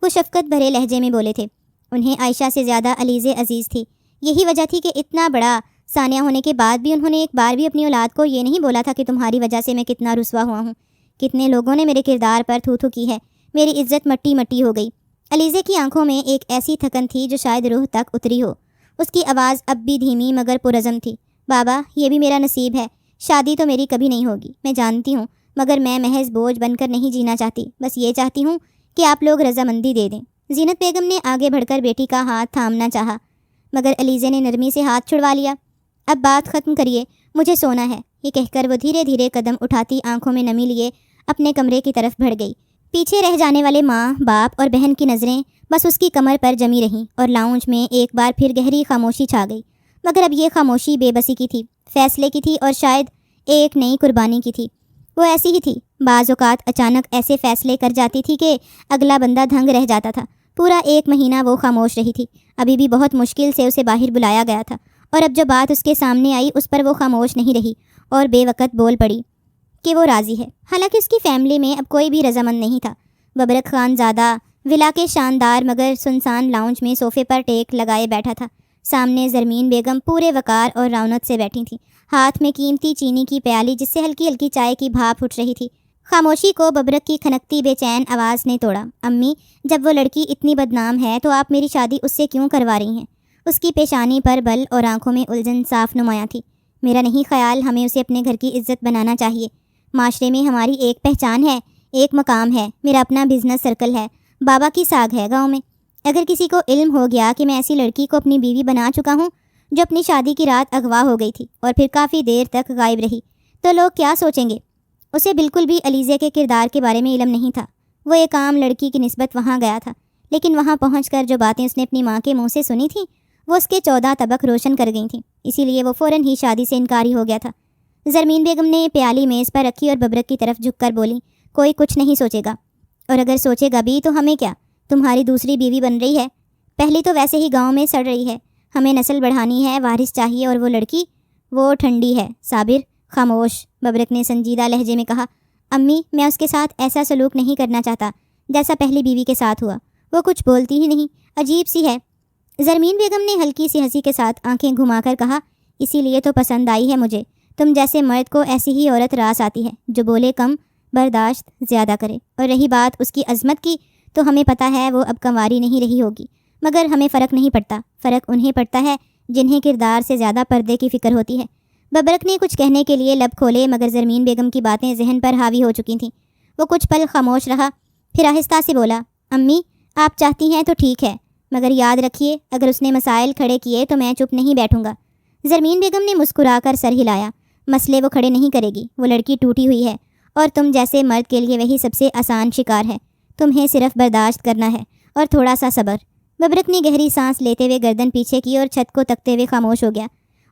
وہ شفقت بھرے لہجے میں بولے تھے۔ انہیں عائشہ سے زیادہ علیزے عزیز تھی۔ یہی وجہ تھی کہ اتنا بڑا ثانیہ ہونے کے بعد بھی انہوں نے ایک بار بھی اپنی اولاد کو یہ نہیں بولا تھا کہ تمہاری وجہ سے میں کتنا رسوا ہوا ہوں، کتنے لوگوں نے میرے کردار پر تھو تھو کی ہے، میری عزت مٹی مٹی ہو گئی۔ علیزے کی آنکھوں میں ایک ایسی تھکن تھی جو شاید روح تک اتری ہو۔ اس کی آواز اب بھی دھیمی مگر پرعزم تھی۔ بابا، یہ بھی میرا نصیب ہے، شادی تو میری کبھی نہیں ہوگی، میں جانتی ہوں، مگر میں محض بوجھ بن کر نہیں جینا چاہتی، بس یہ چاہتی ہوں کہ آپ لوگ رضامندی دے دیں۔ زینت بیگم نے آگے بڑھ کر بیٹی کا ہاتھ تھامنا چاہا، مگر علیزے نے نرمی سے ہاتھ چھڑوا لیا۔ اب بات ختم کریے، مجھے سونا ہے، یہ کہہ کر وہ دھیرے دھیرے قدم اٹھاتی آنکھوں میں نمی لیے اپنے کمرے کی طرف بڑھ گئی۔ پیچھے رہ جانے والے ماں، باپ اور بہن کی نظریں بس اس کی کمر پر جمی رہیں، اور لاؤنج میں ایک بار پھر گہری خاموشی چھا گئی۔ مگر اب یہ خاموشی بے بسی کی تھی، فیصلے کی تھی، اور شاید ایک نئی قربانی کی تھی۔ وہ ایسی ہی تھی، بعض اوقات اچانک ایسے فیصلے کر جاتی تھی کہ اگلا بندہ دھنگ رہ جاتا تھا۔ پورا 1 مہینہ وہ خاموش رہی تھی، ابھی بھی بہت مشکل سے اسے باہر بلایا گیا تھا، اور اب جو بات اس کے سامنے آئی اس پر وہ خاموش نہیں رہی اور بے وقت بول پڑی کہ وہ راضی ہے۔ حالانکہ اس کی فیملی میں اب کوئی بھی رضامند نہیں تھا۔ ببرک خان زادہ ولا کے شاندار مگر سنسان لاؤنج میں صوفے پر ٹیک لگائے بیٹھا تھا۔ سامنے زرمین بیگم پورے وقار اور رونق سے بیٹھی تھیں، ہاتھ میں قیمتی چینی کی پیالی جس سے ہلکی ہلکی چائے کی بھاپ اٹھ رہی تھی۔ خاموشی کو ببرک کی کھنکتی بے چین آواز نے توڑا۔ امی، جب وہ لڑکی اتنی بدنام ہے تو آپ میری شادی اس سے کیوں کروا رہی ہیں؟ اس کی پیشانی پر بل اور آنکھوں میں الجھن صاف نمایاں تھی۔ میرا نہیں خیال ہمیں اسے اپنے گھر کی عزت بنانا چاہیے۔ معاشرے میں ہماری ایک پہچان ہے، ایک مقام ہے، میرا اپنا بزنس سرکل ہے، بابا کی ساکھ ہے گاؤں میں۔ اگر کسی کو علم ہو گیا کہ میں ایسی لڑکی کو اپنی بیوی بنا چکا ہوں جو اپنی شادی کی رات اغوا ہو گئی تھی اور پھر کافی دیر تک غائب رہی، تو لوگ کیا سوچیں گے؟ اسے بالکل بھی علیزے کے کردار کے بارے میں علم نہیں تھا۔ وہ ایک عام لڑکی کی نسبت وہاں گیا تھا، لیکن وہاں پہنچ کر جو باتیں اس نے اپنی ماں کے منہ سے سنی تھیں وہ اس کے 14 طبق روشن کر گئی تھیں، اسی لیے وہ فوراً ہی شادی سے انکاری ہو گیا تھا۔ زرمین بیگم نے پیالی میز پر رکھی اور ببرک کی طرف جھک کر بولی، کوئی کچھ نہیں سوچے گا، اور اگر سوچے گا بھی تو ہمیں کیا؟ تمہاری دوسری بیوی بن رہی ہے، پہلی تو ویسے ہی گاؤں میں سڑ رہی ہے، ہمیں نسل بڑھانی ہے، وارث چاہیے، اور وہ لڑکی وہ ٹھنڈی ہے۔ صابر، خاموش، ببرک نے سنجیدہ لہجے میں کہا۔ امی، میں اس کے ساتھ ایسا سلوک نہیں کرنا چاہتا جیسا پہلی بیوی کے ساتھ ہوا، وہ کچھ بولتی ہی نہیں، عجیب سی ہے۔ زرمین بیگم نے ہلکی سی ہنسی کے ساتھ آنکھیں گھما کر کہا، اسی لیے تو پسند آئی ہے مجھے، تم جیسے مرد کو ایسی ہی عورت راس آتی ہے جو بولے کم، برداشت زیادہ کرے۔ اور رہی بات اس کی عظمت کی، تو ہمیں پتہ ہے وہ اب کنواری نہیں رہی ہوگی، مگر ہمیں فرق نہیں پڑتا، فرق انہیں پڑتا ہے جنہیں کردار سے زیادہ پردے کی فکر ہوتی ہے۔ ببرک نے کچھ کہنے کے لیے لب کھولے، مگر زرمین بیگم کی باتیں ذہن پر حاوی ہو چکی تھیں۔ وہ کچھ پل خاموش رہا، پھر آہستہ سے بولا، امی، آپ چاہتی ہیں تو ٹھیک ہے، مگر یاد رکھیے اگر اس نے مسائل کھڑے کیے تو میں چپ نہیں بیٹھوں گا۔ زرمین بیگم نے مسکرا کر سر ہلایا، مسئلے وہ کھڑے نہیں کرے گی، وہ لڑکی ٹوٹی ہوئی ہے، اور تم جیسے مرد کے لیے وہی سب سے آسان شکار ہے، تمہیں صرف برداشت کرنا ہے اور تھوڑا سا صبر۔ ببرک نے گہری سانس لیتے ہوئے گردن پیچھے کی اور چھت کو تکتے ہوئے خاموش ہو گیا۔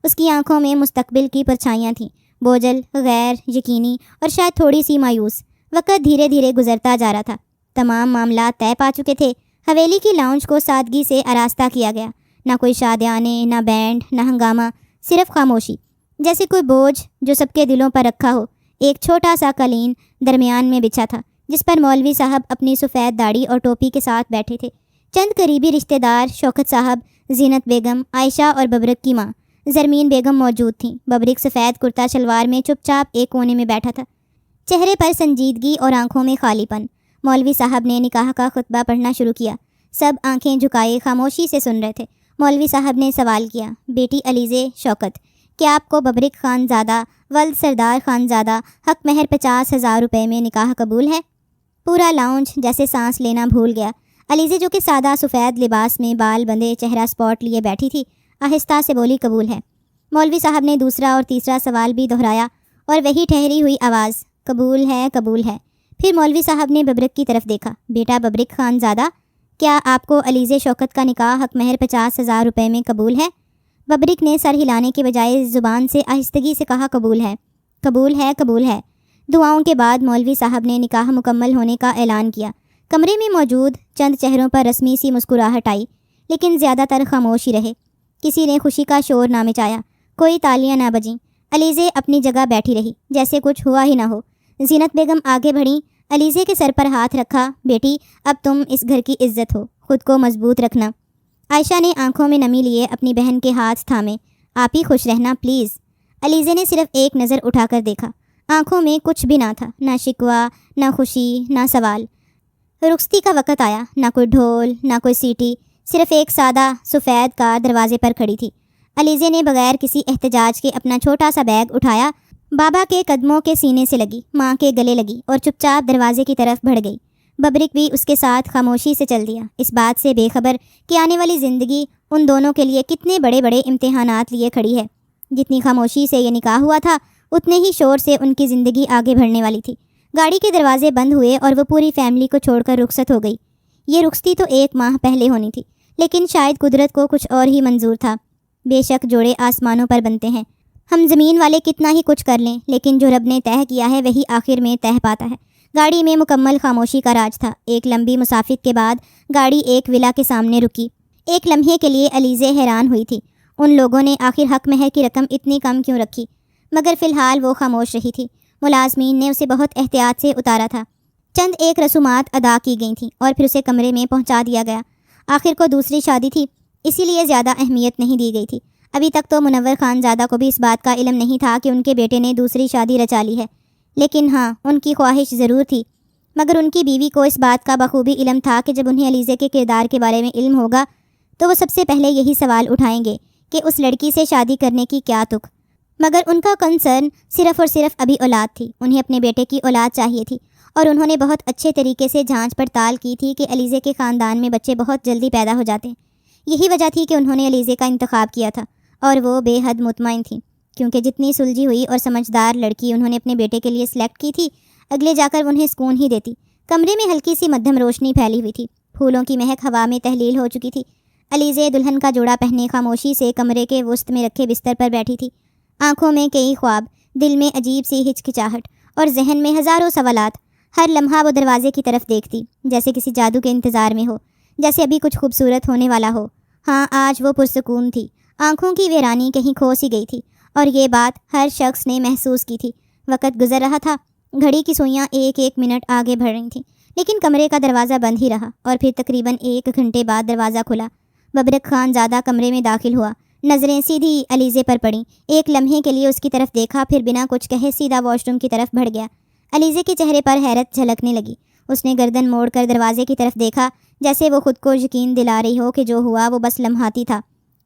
اس کی آنکھوں میں مستقبل کی پرچھائیاں تھیں، بوجھل، غیر یقینی اور شاید تھوڑی سی مایوس۔ وقت دھیرے دھیرے گزرتا جا رہا تھا، تمام معاملات طے پا چکے تھے۔ حویلی کی لاؤنج کو سادگی سے آراستہ کیا گیا، نہ کوئی شادیانے، نہ بینڈ، نہ ہنگامہ، صرف خاموشی، جیسے کوئی بوجھ جو سب کے دلوں پر رکھا ہو۔ ایک چھوٹا سا قالین درمیان میں بچھا تھا جس پر مولوی صاحب اپنی سفید داڑھی اور ٹوپی کے ساتھ بیٹھے تھے۔ چند قریبی رشتہ دار، شوکت صاحب، زینت بیگم، عائشہ اور ببرک کی ماں زرمین بیگم موجود تھیں۔ ببرک سفید کرتا شلوار میں چپ چاپ ایک کونے میں بیٹھا تھا، چہرے پر سنجیدگی اور آنکھوں میں خالی پن۔ مولوی صاحب نے نکاح کا خطبہ پڑھنا شروع کیا، سب آنکھیں جھکائے خاموشی سے سن رہے تھے۔ مولوی صاحب نے سوال کیا، بیٹی علیزے شوکت، کیا آپ کو ببرک خان زادہ ولد سردار خان زادہ حق مہر 50,000 روپے میں نکاح قبول ہے؟ پورا لاؤنج جیسے سانس لینا بھول گیا۔ علیزے جو کہ سادہ سفید لباس میں بال بندھے چہرہ سپاٹ لیے بیٹھی تھی آہستہ سے بولی قبول ہے۔ مولوی صاحب نے دوسرا اور تیسرا سوال بھی دہرایا اور وہی ٹھہری ہوئی آواز قبول ہے قبول ہے۔ پھر مولوی صاحب نے ببرک کی طرف دیکھا۔ بیٹا ببرک خان زادہ، کیا آپ کو علیزے شوکت کا نکاح حق مہر 50,000 روپے میں قبول ہے؟ ببرک نے سر ہلانے کے بجائے زبان سے آہستگی سے کہا قبول ہے قبول ہے قبول ہے۔ دعاؤں کے بعد مولوی صاحب نے نکاح مکمل ہونے کا اعلان کیا۔ کمرے میں موجود چند چہروں پر رسمی سی مسکراہٹ آئی، لیکن زیادہ تر خاموش ہی رہے۔ کسی نے خوشی کا شور نہ مچایا، کوئی تالیاں نہ بجیں۔ علیزے اپنی جگہ بیٹھی رہی جیسے کچھ ہوا ہی نہ ہو۔ زینت بیگم آگے بڑھیں، علیزے کے سر پر ہاتھ رکھا۔ بیٹی، اب تم اس گھر کی عزت ہو، خود کو مضبوط رکھنا۔ عائشہ نے آنکھوں میں نمی لیے اپنی بہن کے ہاتھ تھامے۔ آپ ہی خوش رہنا پلیز۔ علیزے نے صرف ایک نظر اٹھا کر دیکھا۔ آنکھوں میں کچھ بھی نہ تھا، نہ شکوہ، نہ خوشی، نہ سوال۔ رخصتی کا وقت آیا، نہ کوئی ڈھول، نہ کوئی سیٹی، صرف ایک سادہ سفید کار دروازے پر کھڑی تھی۔ علیزے نے بغیر کسی احتجاج کے اپنا چھوٹا سا بیگ اٹھایا، بابا کے قدموں کے سینے سے لگی، ماں کے گلے لگی اور چپ چاپ دروازے کی طرف بڑھ گئی۔ ببرک بھی اس کے ساتھ خاموشی سے چل دیا، اس بات سے بے خبر کہ آنے والی زندگی ان دونوں کے لیے کتنے بڑے بڑے امتحانات لیے کھڑی ہے۔ جتنی خاموشی سے یہ نکاح ہوا تھا، اتنے ہی شور سے ان کی زندگی آگے بڑھنے والی تھی۔ گاڑی کے دروازے بند ہوئے اور وہ پوری فیملی کو چھوڑ کر رخصت ہو گئی۔ یہ رخصتی تو 1 ماہ پہلے ہونی تھی، لیکن شاید قدرت کو کچھ اور ہی منظور تھا۔ بے شک جوڑے آسمانوں پر بنتے ہیں، ہم زمین والے کتنا ہی کچھ کر لیں، لیکن جو رب نے طے کیا ہے وہی آخر میں طے پاتا ہے۔ گاڑی میں مکمل خاموشی کا راج تھا۔ ایک لمبی مسافت کے بعد گاڑی ایک ولا کے سامنے رکی۔ ایک لمحے کے لیے علیزے حیران ہوئی تھی، ان لوگوں نے آخر حق مہر کی رقم اتنی کم کیوں رکھی، مگر فی الحال وہ خاموش رہی تھی۔ ملازمین نے اسے بہت احتیاط سے اتارا تھا۔ چند ایک رسومات ادا کی گئی تھیں اور پھر اسے کمرے میں پہنچا دیا گیا۔ آخر کو دوسری شادی تھی، اسی لیے زیادہ اہمیت نہیں دی گئی تھی۔ ابھی تک تو منور خان زادہ کو بھی اس بات کا علم نہیں تھا کہ ان کے بیٹے نے دوسری شادی رچا لی ہے، لیکن ہاں ان کی خواہش ضرور تھی۔ مگر ان کی بیوی کو اس بات کا بخوبی علم تھا کہ جب انہیں علیزے کے کردار کے بارے میں علم ہوگا تو وہ سب سے پہلے یہی سوال اٹھائیں گے کہ اس لڑکی سے شادی کرنے کی کیا تک۔ مگر ان کا کنسرن صرف اور صرف ابھی اولاد تھی، انہیں اپنے بیٹے کی اولاد چاہیے تھی، اور انہوں نے بہت اچھے طریقے سے جانچ پڑتال کی تھی کہ علیزے کے خاندان میں بچے بہت جلدی پیدا ہو جاتے ہیں۔ یہی وجہ تھی کہ انہوں نے علیزے کا انتخاب کیا تھا، اور وہ بے حد مطمئن تھیں، کیونکہ جتنی سلجھی ہوئی اور سمجھدار لڑکی انہوں نے اپنے بیٹے کے لیے سلیکٹ کی تھی، اگلے جا کر انہیں سکون ہی دیتی۔ کمرے میں ہلکی سی مدھم روشنی پھیلی ہوئی تھی، پھولوں کی مہک ہوا میں تحلیل ہو چکی تھی۔ علیزے دلہن کا جوڑا پہنے خاموشی سے کمرے کے وسط میں رکھے بستر پر بیٹھی تھی۔ آنکھوں میں کئی خواب، دل میں عجیب سی ہچکچاہٹ اور ذہن میں ہزاروں سوالات۔ ہر لمحہ وہ دروازے کی طرف دیکھتی، جیسے کسی جادو کے انتظار میں ہو، جیسے ابھی کچھ خوبصورت ہونے والا ہو۔ ہاں، آج وہ پرسکون تھی، آنکھوں کی ویرانی کہیں کھو سی گئی تھی، اور یہ بات ہر شخص نے محسوس کی تھی۔ وقت گزر رہا تھا، گھڑی کی سوئیاں ایک ایک منٹ آگے بڑھ رہی تھیں، لیکن کمرے کا دروازہ بند ہی رہا، اور پھر تقریباً 1 گھنٹے بعد دروازہ کھلا۔ ببرک خان زادہ کمرے میں داخل ہوا، نظریں سیدھی علیزے پر پڑیں۔ ایک لمحے کے لیے اس کی طرف دیکھا، پھر بنا کچھ کہے سیدھا واش روم کی طرف بڑھ گیا۔ علیزے کے چہرے پر حیرت جھلکنے لگی۔ اس نے گردن موڑ کر دروازے کی طرف دیکھا، جیسے وہ خود کو یقین دلا رہی ہو کہ جو ہوا وہ بس لمحاتی تھا۔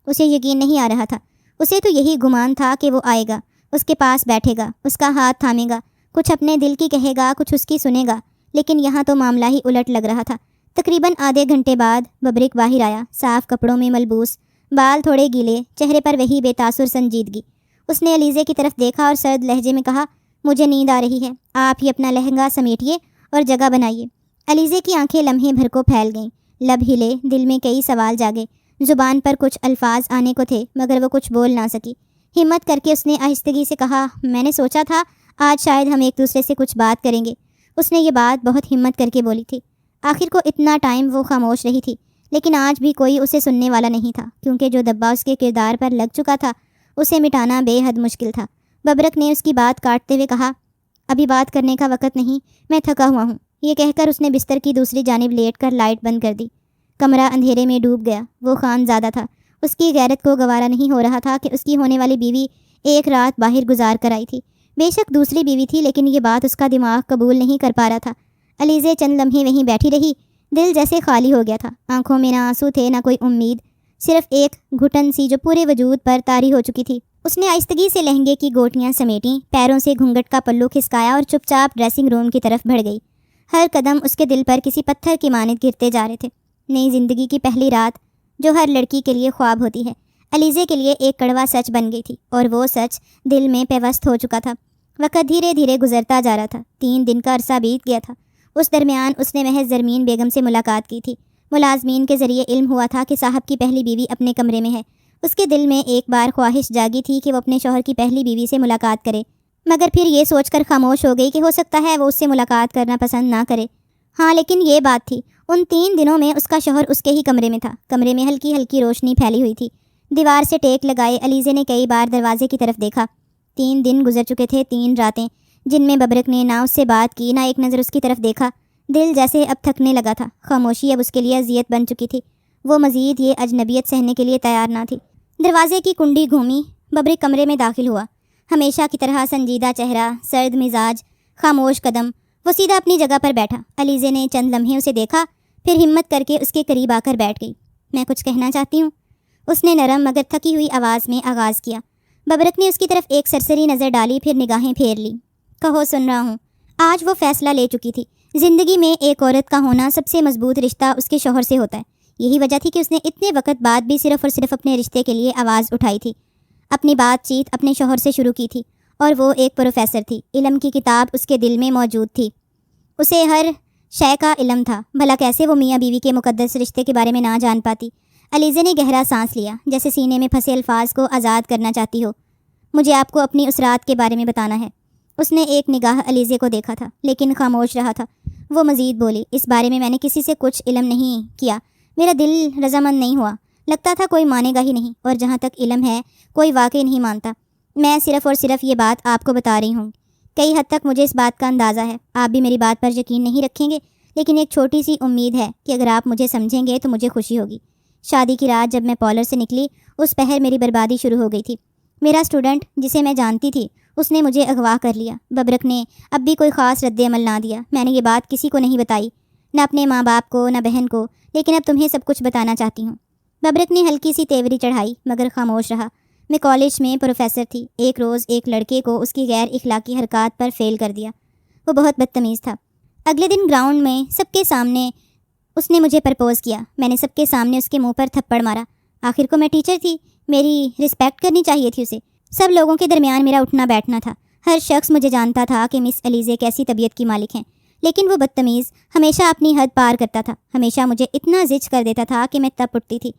اسے یقین نہیں آ رہا تھا، اسے تو یہی گمان تھا کہ وہ آئے گا، اس کے پاس بیٹھے گا، اس کا ہاتھ تھامے گا، کچھ اپنے دل کی کہے گا، کچھ اس کی سنے گا، لیکن یہاں تو معاملہ ہی الٹ لگ رہا تھا۔ تقریباً آدھے گھنٹے بعد ببرک باہر آیا، صاف کپڑوں میں ملبوس، بال تھوڑے گیلے، چہرے پر وہی بے تاثر سنجیدگی۔ اس نے علیزے کی طرف دیکھا اور سرد لہجے میں کہا، مجھے نیند آ رہی ہے، آپ ہی اپنا لہنگا سمیٹیے اور جگہ بنائیے۔ علیزے کی آنکھیں لمحے بھر کو پھیل گئیں، لب ہلے، دل میں کئی سوال جاگے، زبان پر کچھ الفاظ آنے کو تھے، مگر وہ کچھ بول نہ سکی۔ ہمت کر کے اس نے آہستگی سے کہا، میں نے سوچا تھا آج شاید ہم ایک دوسرے سے کچھ بات کریں گے۔ اس نے یہ بات بہت ہمت کر کے بولی تھی۔ آخر کو اتنا ٹائم وہ خاموش رہی تھی، لیکن آج بھی کوئی اسے سننے والا نہیں تھا، کیونکہ جو دبا اس کے کردار پر لگ چکا تھا اسے مٹانا بے حد مشکل تھا۔ ببرک نے اس کی بات کاٹتے ہوئے کہا، ابھی بات کرنے کا وقت نہیں، میں تھکا ہوا ہوں۔ یہ کہہ کر اس نے بستر کی دوسری جانب لیٹ کر لائٹ بند کر دی۔ کمرہ اندھیرے میں ڈوب گیا۔ وہ خان زادہ تھا، اس کی غیرت کو گوارا نہیں ہو رہا تھا کہ اس کی ہونے والی بیوی ایک رات باہر گزار کر آئی تھی۔ بے شک دوسری بیوی تھی، لیکن یہ بات اس کا دماغ قبول نہیں کر پا رہا تھا۔ علیزے چند لمحے وہیں بیٹھی رہی، دل جیسے خالی ہو گیا تھا۔ آنکھوں میں نہ آنسو تھے نہ کوئی امید، صرف ایک گھٹن سی جو پورے وجود پر طاری ہو چکی تھی۔ اس نے آہستگی سے لہنگے کی گوٹیاں سمیٹیں، پیروں سے گھونگھٹ کا پلو کھسکایا اور چپ چاپ ڈریسنگ روم کی طرف بڑھ گئی۔ ہر قدم اس کے دل پر کسی پتھر کی مانند گرتے جا رہے تھے۔ نئی زندگی کی پہلی رات جو ہر لڑکی کے لیے خواب ہوتی ہے، علیزے کے لیے ایک کڑوا سچ بن گئی تھی، اور وہ سچ دل میں پیوست ہو چکا تھا۔ وقت دھیرے دھیرے گزرتا جا رہا تھا۔ 3 دن کا عرصہ بیت گیا تھا۔ اس درمیان اس نے محض زرمین بیگم سے ملاقات کی تھی۔ ملازمین کے ذریعے علم ہوا تھا کہ صاحب کی پہلی بیوی اپنے کمرے میں ہے۔ اس کے دل میں ایک بار خواہش جاگی تھی کہ وہ اپنے شوہر کی پہلی بیوی سے ملاقات کرے، مگر پھر یہ سوچ کر خاموش ہو گئی کہ ہو سکتا ہے وہ اس سے ملاقات کرنا پسند نہ کرے۔ ہاں، لیکن یہ بات تھی، ان 3 دنوں میں اس کا شوہر اس کے ہی کمرے میں تھا۔ کمرے میں ہلکی ہلکی روشنی پھیلی ہوئی تھی۔ دیوار سے ٹیک لگائے علیزے نے کئی بار دروازے کی طرف دیکھا۔ 3 دن گزر چکے تھے، 3 راتیں، جن میں ببرک نے نہ اس سے بات کی، نہ ایک نظر اس کی طرف دیکھا۔ دل جیسے اب تھکنے لگا تھا۔ خاموشی اب اس کے لیے اذیت بن چکی تھی۔ وہ مزید یہ اجنبیت سہنے کے لیے تیار نہ تھی۔ دروازے کی کنڈی گھومی، ببرک کمرے میں داخل ہوا۔ ہمیشہ کی طرح سنجیدہ چہرہ، سرد مزاج، خاموش قدم، وہ سیدھا اپنی جگہ پر بیٹھا۔ علیزے نے چند لمحے اسے دیکھا، پھر ہمت کر کے اس کے قریب آ کر بیٹھ گئی۔ میں کچھ کہنا چاہتی ہوں، اس نے نرم مگر تھکی ہوئی آواز میں آغاز کیا۔ ببرک نے اس کی طرف ایک سرسری نظر ڈالی، پھر نگاہیں پھیر لی۔ کہو، سن رہا ہوں۔ آج وہ فیصلہ لے چکی تھی۔ زندگی میں ایک عورت کا ہونا سب سے مضبوط رشتہ اس کے شوہر سے ہوتا ہے۔ یہی وجہ تھی کہ اس نے اتنے وقت بعد بھی صرف اور صرف اپنے رشتے کے لیے آواز اٹھائی تھی، اپنی بات چیت اپنے شوہر سے شروع کی تھی، اور وہ ایک پروفیسر تھی۔ علم کی کتاب اس کے دل میں موجود تھی، اسے ہر شے کا علم تھا۔ بھلا کیسے وہ میاں بیوی کے مقدس رشتے کے بارے میں نہ جان پاتی؟ علیزے نے گہرا سانس لیا، جیسے سینے میں پھنسے الفاظ کو آزاد کرنا چاہتی ہو۔ مجھے آپ کو اپنی اس رات کے بارے میں بتانا ہے۔ اس نے ایک نگاہ علیزے کو دیکھا تھا، لیکن خاموش رہا تھا۔ وہ مزید بولی، اس بارے میں نے کسی سے کچھ علم نہیں کیا، میرا دل رضامند نہیں ہوا، لگتا تھا کوئی مانے گا ہی نہیں، اور جہاں تک علم ہے کوئی واقعی نہیں مانتا۔ میں صرف اور صرف یہ بات آپ کو بتا رہی ہوں۔ کئی حد تک مجھے اس بات کا اندازہ ہے، آپ بھی میری بات پر یقین نہیں رکھیں گے، لیکن ایک چھوٹی سی امید ہے کہ اگر آپ مجھے سمجھیں گے تو مجھے خوشی ہوگی۔ شادی کی رات جب میں پارلر سے نکلی، اس پہر میری بربادی شروع ہو گئی تھی۔ میرا اسٹوڈنٹ، جسے میں جانتی تھی، اس نے مجھے اغوا کر لیا۔ ببرک نے اب بھی کوئی خاص رد عمل نہ دیا۔ میں نے یہ بات کسی کو نہیں بتائی، نہ اپنے ماں باپ کو، نہ بہن کو، لیکن اب تمہیں سب کچھ بتانا چاہتی ہوں۔ ببرک نے ہلکی سی تیوری چڑھائی، مگر خاموش رہا۔ میں کالج میں پروفیسر تھی۔ ایک روز ایک لڑکے کو اس کی غیر اخلاقی حرکات پر فیل کر دیا۔ وہ بہت بدتمیز تھا۔ اگلے دن گراؤنڈ میں سب کے سامنے اس نے مجھے پرپوز کیا۔ میں نے سب کے سامنے اس کے منہ پر تھپڑ مارا۔ آخر کو میں ٹیچر تھی، میری رسپیکٹ کرنی چاہیے تھی اسے۔ سب لوگوں کے درمیان میرا اٹھنا بیٹھنا تھا۔ ہر شخص مجھے جانتا تھا کہ مس علیزے کیسی طبیعت کی مالک ہیں، لیکن وہ بدتمیز ہمیشہ اپنی حد پار کرتا تھا، ہمیشہ مجھے اتنا زج کر دیتا تھا کہ میں تپ اٹھتی تھی۔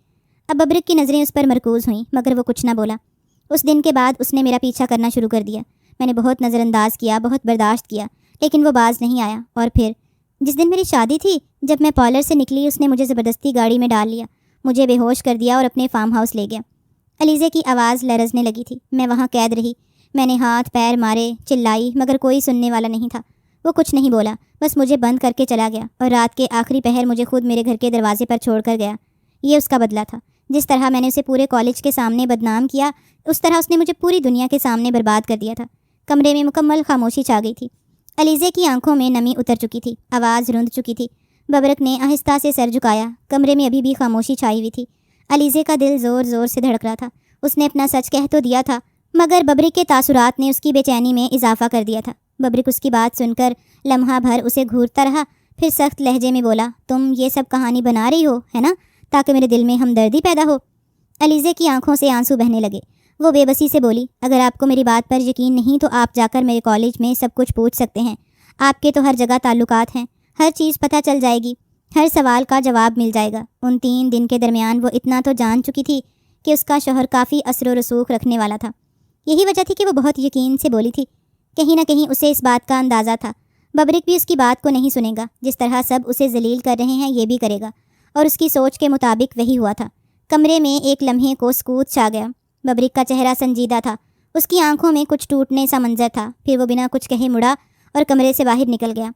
اب ببرک کی نظریں اس پر مرکوز ہوئیں، مگر وہ کچھ نہ بولا۔ اس دن کے بعد اس نے میرا پیچھا کرنا شروع کر دیا۔ میں نے بہت نظر انداز کیا، بہت برداشت کیا، لیکن وہ باز نہیں آیا۔ اور پھر جس دن میری شادی تھی، جب میں پارلر سے نکلی، اس نے مجھے زبردستی گاڑی میں ڈال لیا، مجھے بے ہوش کر دیا اور اپنے فارم ہاؤس لے گیا۔ علیزے کی آواز لرزنے لگی تھی۔ میں وہاں قید رہی۔ میں نے ہاتھ پیر مارے، چلائی، مگر کوئی سننے والا نہیں تھا۔ وہ کچھ نہیں بولا، بس مجھے بند کر کے چلا گیا، اور رات کے آخری پہر مجھے خود میرے گھر کے دروازے پر چھوڑ کر گیا۔ یہ اس کا بدلہ تھا۔ جس طرح میں نے اسے پورے کالج کے سامنے بدنام کیا، اس طرح اس نے مجھے پوری دنیا کے سامنے برباد کر دیا تھا۔ کمرے میں مکمل خاموشی چھا گئی تھی۔ علیزے کی آنکھوں میں نمی اتر چکی تھی، آواز رند چکی تھی۔ ببرک نے آہستہ سے سر جھکایا۔ کمرے میں ابھی بھی خاموشی چھائی ہوئی تھی۔ علیزے کا دل زور زور سے دھڑک رہا تھا۔ اس نے اپنا سچ کہہ تو دیا تھا، مگر ببرک کے تاثرات نے اس کی بے چینی میں اضافہ کر دیا تھا۔ ببرک اس کی بات سن کر لمحہ بھر اسے گھورتا رہا، پھر سخت لہجے میں بولا، تم یہ سب کہانی بنا رہی ہو، ہے نا، تاکہ میرے دل میں ہمدردی پیدا ہو۔ علیزے کی آنکھوں سے آنسو بہنے لگے۔ وہ بے بسی سے بولی، اگر آپ کو میری بات پر یقین نہیں تو آپ جا کر میرے کالج میں سب کچھ پوچھ سکتے ہیں۔ آپ کے تو ہر جگہ تعلقات ہیں، ہر چیز پتہ چل جائے گی، ہر سوال کا جواب مل جائے گا۔ ان 3 دن کے درمیان وہ اتنا تو جان چکی تھی کہ اس کا شوہر کافی اثر و رسوخ رکھنے والا تھا۔ یہی وجہ تھی کہ وہ بہت یقین سے بولی تھی۔ کہیں نہ کہیں اسے اس بات کا اندازہ تھا، ببرک بھی اس کی بات کو نہیں سنے گا۔ جس طرح سب اسے ذلیل کر رہے ہیں، یہ بھی کرے گا، اور اس کی سوچ کے مطابق وہی ہوا تھا۔ کمرے میں ایک لمحے کو سکوت چھا گیا۔ ببرک کا چہرہ سنجیدہ تھا، اس کی آنکھوں میں کچھ ٹوٹنے سا منظر تھا۔ پھر وہ بنا کچھ کہے مڑا اور کمرے سے باہر نکل گیا۔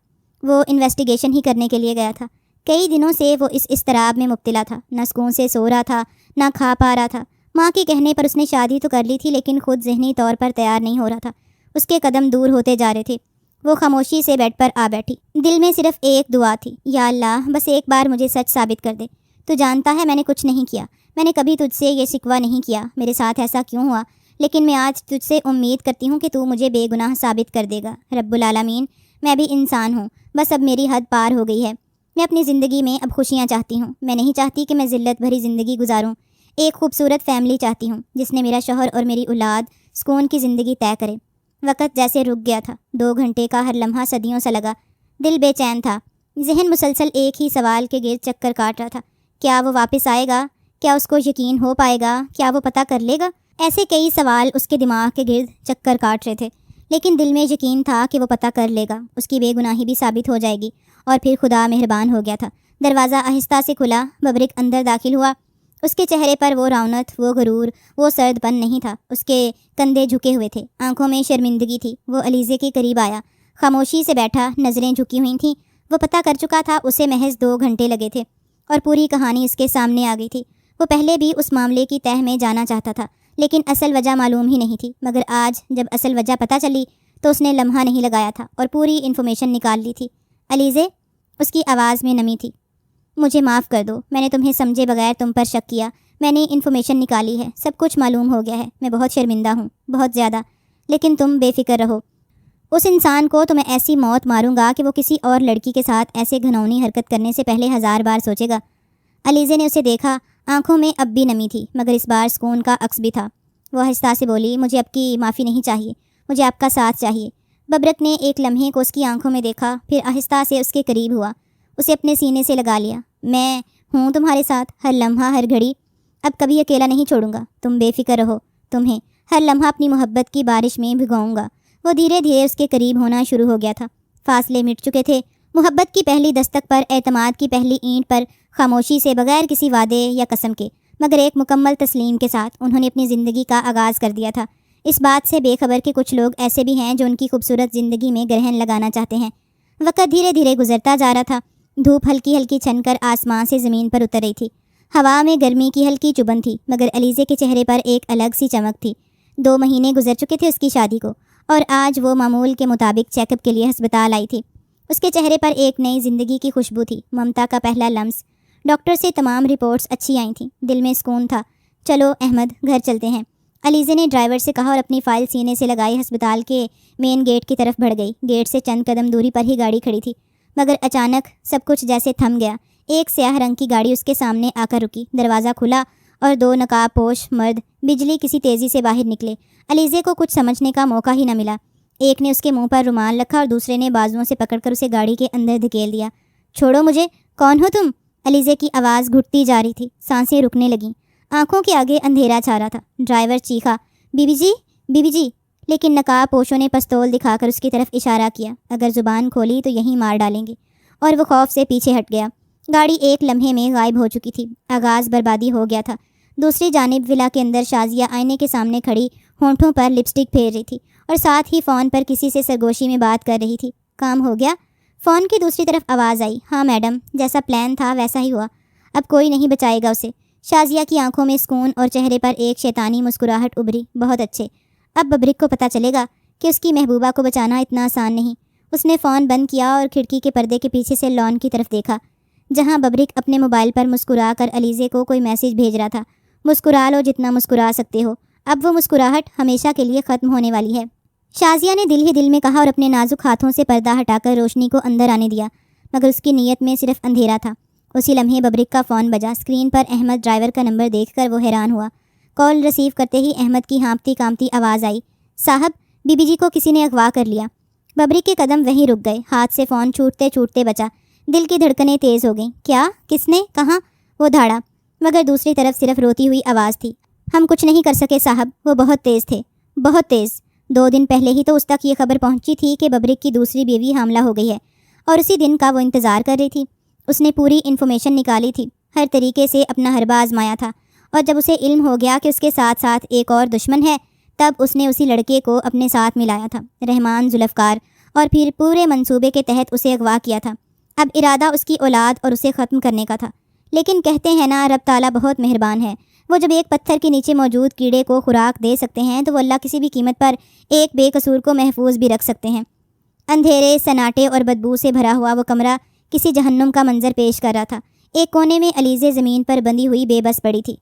وہ انویسٹیگیشن ہی کرنے کے لیے گیا تھا۔ کئی دنوں سے وہ اس اضطراب میں مبتلا تھا، نہ سکون سے سو رہا تھا، نہ کھا پا رہا تھا۔ ماں کے کہنے پر اس نے شادی تو کر لی تھی، لیکن خود ذہنی طور پر تیار نہیں ہو رہا تھا۔ اس کے قدم دور ہوتے جا رہے تھے۔ وہ خاموشی سے بیڈ پر آ بیٹھی۔ دل میں صرف ایک دعا تھی، یا اللہ، بس ایک بار مجھے سچ ثابت کر دے۔ تو جانتا ہے میں نے کچھ نہیں کیا، میں نے کبھی تجھ سے یہ شکوہ نہیں کیا، میرے ساتھ ایسا کیوں ہوا، لیکن میں آج تجھ سے امید کرتی ہوں کہ تو مجھے بے گناہ ثابت کر دے گا۔ رب العالمین، میں بھی انسان ہوں، بس اب میری حد پار ہو گئی ہے۔ میں اپنی زندگی میں اب خوشیاں چاہتی ہوں. میں نہیں چاہتی کہ میں ذلت بھری زندگی گزاروں. ایک خوبصورت فیملی چاہتی ہوں جس نے میرا شوہر اور میری اولاد سکون کی زندگی طے کرے. وقت جیسے رک گیا تھا. 2 گھنٹے کا ہر لمحہ صدیوں سا لگا. دل بے چین تھا. ذہن مسلسل ایک ہی سوال کے گرد چکر کاٹ رہا تھا. کیا وہ واپس آئے گا؟ کیا اس کو یقین ہو پائے گا؟ کیا وہ پتہ کر لے گا؟ ایسے کئی سوال اس کے دماغ کے گرد چکر کاٹ رہے تھے، لیکن دل میں یقین تھا کہ وہ پتہ کر لے گا. اس کی بے گناہی بھی ثابت ہو جائے گی. اور پھر خدا مہربان ہو گیا تھا. دروازہ آہستہ سے کھلا. ببرک اندر داخل ہوا. اس کے چہرے پر وہ رونق، وہ غرور، وہ سرد پن نہیں تھا. اس کے کندھے جھکے ہوئے تھے، آنکھوں میں شرمندگی تھی. وہ علیزے کے قریب آیا، خاموشی سے بیٹھا، نظریں جھکی ہوئی تھیں. وہ پتہ کر چکا تھا اسے محض 2 گھنٹے لگے تھے اور پوری کہانی اس کے سامنے آ گئی تھی. وہ پہلے بھی اس معاملے کی تہہ میں جانا چاہتا تھا، لیکن اصل وجہ معلوم ہی نہیں تھی. مگر آج جب اصل وجہ پتہ چلی تو اس نے لمحہ نہیں لگایا تھا اور پوری انفارمیشن نکال لی تھی. علیزے، اس کی آواز میں نمی تھی. مجھے معاف کر دو، میں نے تمہیں سمجھے بغیر تم پر شک کیا. میں نے انفارمیشن نکالی ہے، سب کچھ معلوم ہو گیا ہے. میں بہت شرمندہ ہوں، بہت زیادہ. لیکن تم بے فکر رہو. اس انسان کو تو میں ایسی موت ماروں گا کہ وہ کسی اور لڑکی کے ساتھ ایسے گھنونی حرکت کرنے سے پہلے 1000 بار سوچے گا. علیزے نے اسے دیکھا. آنکھوں میں اب بھی نمی تھی، مگر اس بار سکون کا عکس بھی تھا. وہ آہستہ سے بولی، مجھے آپ کی معافی نہیں چاہیے، مجھے آپ کا ساتھ چاہیے. ببرک نے ایک لمحے کو اس کی آنکھوں میں دیکھا، پھر آہستہ سے اس کے قریب ہوا، اسے اپنے سینے سے لگا لیا. میں ہوں تمہارے ساتھ، ہر لمحہ، ہر گھڑی. اب کبھی اکیلا نہیں چھوڑوں گا. تم بے فکر رہو. تمہیں ہر لمحہ اپنی محبت کی بارش میں بھگاؤں گا. وہ دھیرے دھیرے اس کے قریب ہونا شروع ہو گیا تھا. فاصلے مٹ چکے تھے. محبت کی پہلی دستک پر، اعتماد کی پہلی اینٹ پر، خاموشی سے، بغیر کسی وعدے یا قسم کے، مگر ایک مکمل تسلیم کے ساتھ انہوں نے اپنی زندگی کا آغاز کر دیا تھا. اس بات سے بے خبر کہ کچھ لوگ ایسے بھی ہیں جو ان کی خوبصورت زندگی میں گرہن لگانا چاہتے ہیں. وقت دھیرے دھیرے گزرتا جا رہا تھا. دھوپ ہلکی ہلکی چھن کر آسمان سے زمین پر اتر رہی تھی. ہوا میں گرمی کی ہلکی چبھن تھی، مگر علیزے کے چہرے پر ایک الگ سی چمک تھی. 2 مہینے گزر چکے تھے اس کی شادی کو، اور آج وہ معمول کے مطابق چیک اپ کے لیے ہسپتال آئی تھی. اس کے چہرے پر ایک نئی زندگی کی خوشبو تھی، ممتا کا پہلا لمس. ڈاکٹر سے تمام رپورٹس اچھی آئی تھیں. دل میں سکون تھا. چلو احمد، گھر چلتے ہیں، علیزے نے ڈرائیور سے کہا اور اپنی فائل سینے سے لگائی ہسپتال کے مین گیٹ کی طرف بڑھ گئی. گیٹ سے چند قدم دوری پر ہی گاڑی کھڑی تھی، مگر اچانک سب کچھ جیسے تھم گیا. ایک سیاہ رنگ کی گاڑی اس کے سامنے آ کر رکی. دروازہ کھلا اور 2 نقاب پوش مرد بجلی کسی تیزی سے باہر نکلے. علیزے کو کچھ سمجھنے کا موقع ہی نہ ملا. ایک نے اس کے منہ پر رومال رکھا اور دوسرے نے بازوؤں سے پکڑ کر اسے گاڑی کے اندر دھکیل دیا. چھوڑو مجھے، کون ہو تم؟ علیزے کی آواز گھٹتی جا رہی تھی. سانسیں رکنے لگیں. آنکھوں کے آگے اندھیرا چھا رہا تھا. ڈرائیور چیخا، بیوی جی، بیوی جی. لیکن نقاب پوشوں نے پستول دکھا کر اس کی طرف اشارہ کیا. اگر زبان کھولی تو یہیں مار ڈالیں گے. اور وہ خوف سے پیچھے ہٹ گیا. گاڑی ایک لمحے میں غائب ہو چکی تھی. آغاز بربادی ہو گیا تھا. دوسری جانب ولا کے اندر شازیہ آئینے کے سامنے کھڑی ہونٹوں پر لپسٹک پھیر رہی تھی اور ساتھ ہی فون پر کسی سے سرگوشی میں بات کر رہی تھی. کام ہو گیا؟ فون کی دوسری طرف آواز آئی. ہاں میڈم، جیسا پلان تھا ویسا ہی ہوا. اب کوئی نہیں بچائے گا اسے. شازیہ کی آنکھوں میں سکون اور چہرے پر ایک شیطانی مسکراہٹ ابھری. بہت اچھے. اب ببرک کو پتہ چلے گا کہ اس کی محبوبہ کو بچانا اتنا آسان نہیں. اس نے فون بند کیا اور کھڑکی کے پردے کے پیچھے سے لان کی طرف دیکھا، جہاں ببرک اپنے موبائل پر مسکرا کر علیزے کو کوئی میسج بھیج رہا تھا. مسکرا لو جتنا مسکرا سکتے ہو، اب وہ مسکراہٹ ہمیشہ کے لیے ختم ہونے والی ہے. شازیہ نے دل ہی دل میں کہا اور اپنے نازک ہاتھوں سے پردہ ہٹا کر روشنی کو اندر آنے دیا، مگر اس کی نیت میں صرف اندھیرا تھا. اسی لمحے ببرک کا فون بجا. اسکرین پر احمد ڈرائیور کا نمبر دیکھ کر وہ حیران ہوا. کال ریسیو کرتے ہی احمد کی ہانپتی کامتی آواز آئی. صاحب، بی بی جی کو کسی نے اغوا کر لیا. ببرک کے قدم وہیں رک گئے. ہاتھ سے فون چھوٹتے چھوٹتے بچا. دل کی دھڑکنیں تیز ہو گئیں. کیا؟ کس نے؟ کہاں؟ وہ دھاڑا، مگر دوسری طرف صرف روتی ہوئی آواز تھی. ہم کچھ نہیں کر سکے صاحب، وہ بہت تیز تھے، بہت تیز. 2 دن پہلے ہی تو اس تک یہ خبر پہنچی تھی کہ ببرک کی دوسری بیوی حاملہ ہو گئی ہے، اور اسی دن کا وہ انتظار کر رہی تھی. اس نے پوری انفارمیشن نکالی تھی، ہر طریقے سے اپنا حربہ آزمایا تھا، اور جب اسے علم ہو گیا کہ اس کے ساتھ ساتھ ایک اور دشمن ہے، تب اس نے اسی لڑکے کو اپنے ساتھ ملایا تھا، رحمان ذوالفقار، اور پھر پورے منصوبے کے تحت اسے اغوا کیا تھا. اب ارادہ اس کی اولاد اور اسے ختم کرنے کا تھا. لیکن کہتے ہیں نا، رب تعالیٰ بہت مہربان ہے. وہ جب ایک پتھر کے نیچے موجود کیڑے کو خوراک دے سکتے ہیں تو وہ اللہ کسی بھی قیمت پر ایک بے قصور کو محفوظ بھی رکھ سکتے ہیں. اندھیرے، سناٹے اور بدبو سے بھرا ہوا وہ کمرہ کسی جہنم کا منظر پیش کر رہا تھا. ایک کونے میں علیزے زمین پر بندھی ہوئی بے بس پڑی تھی.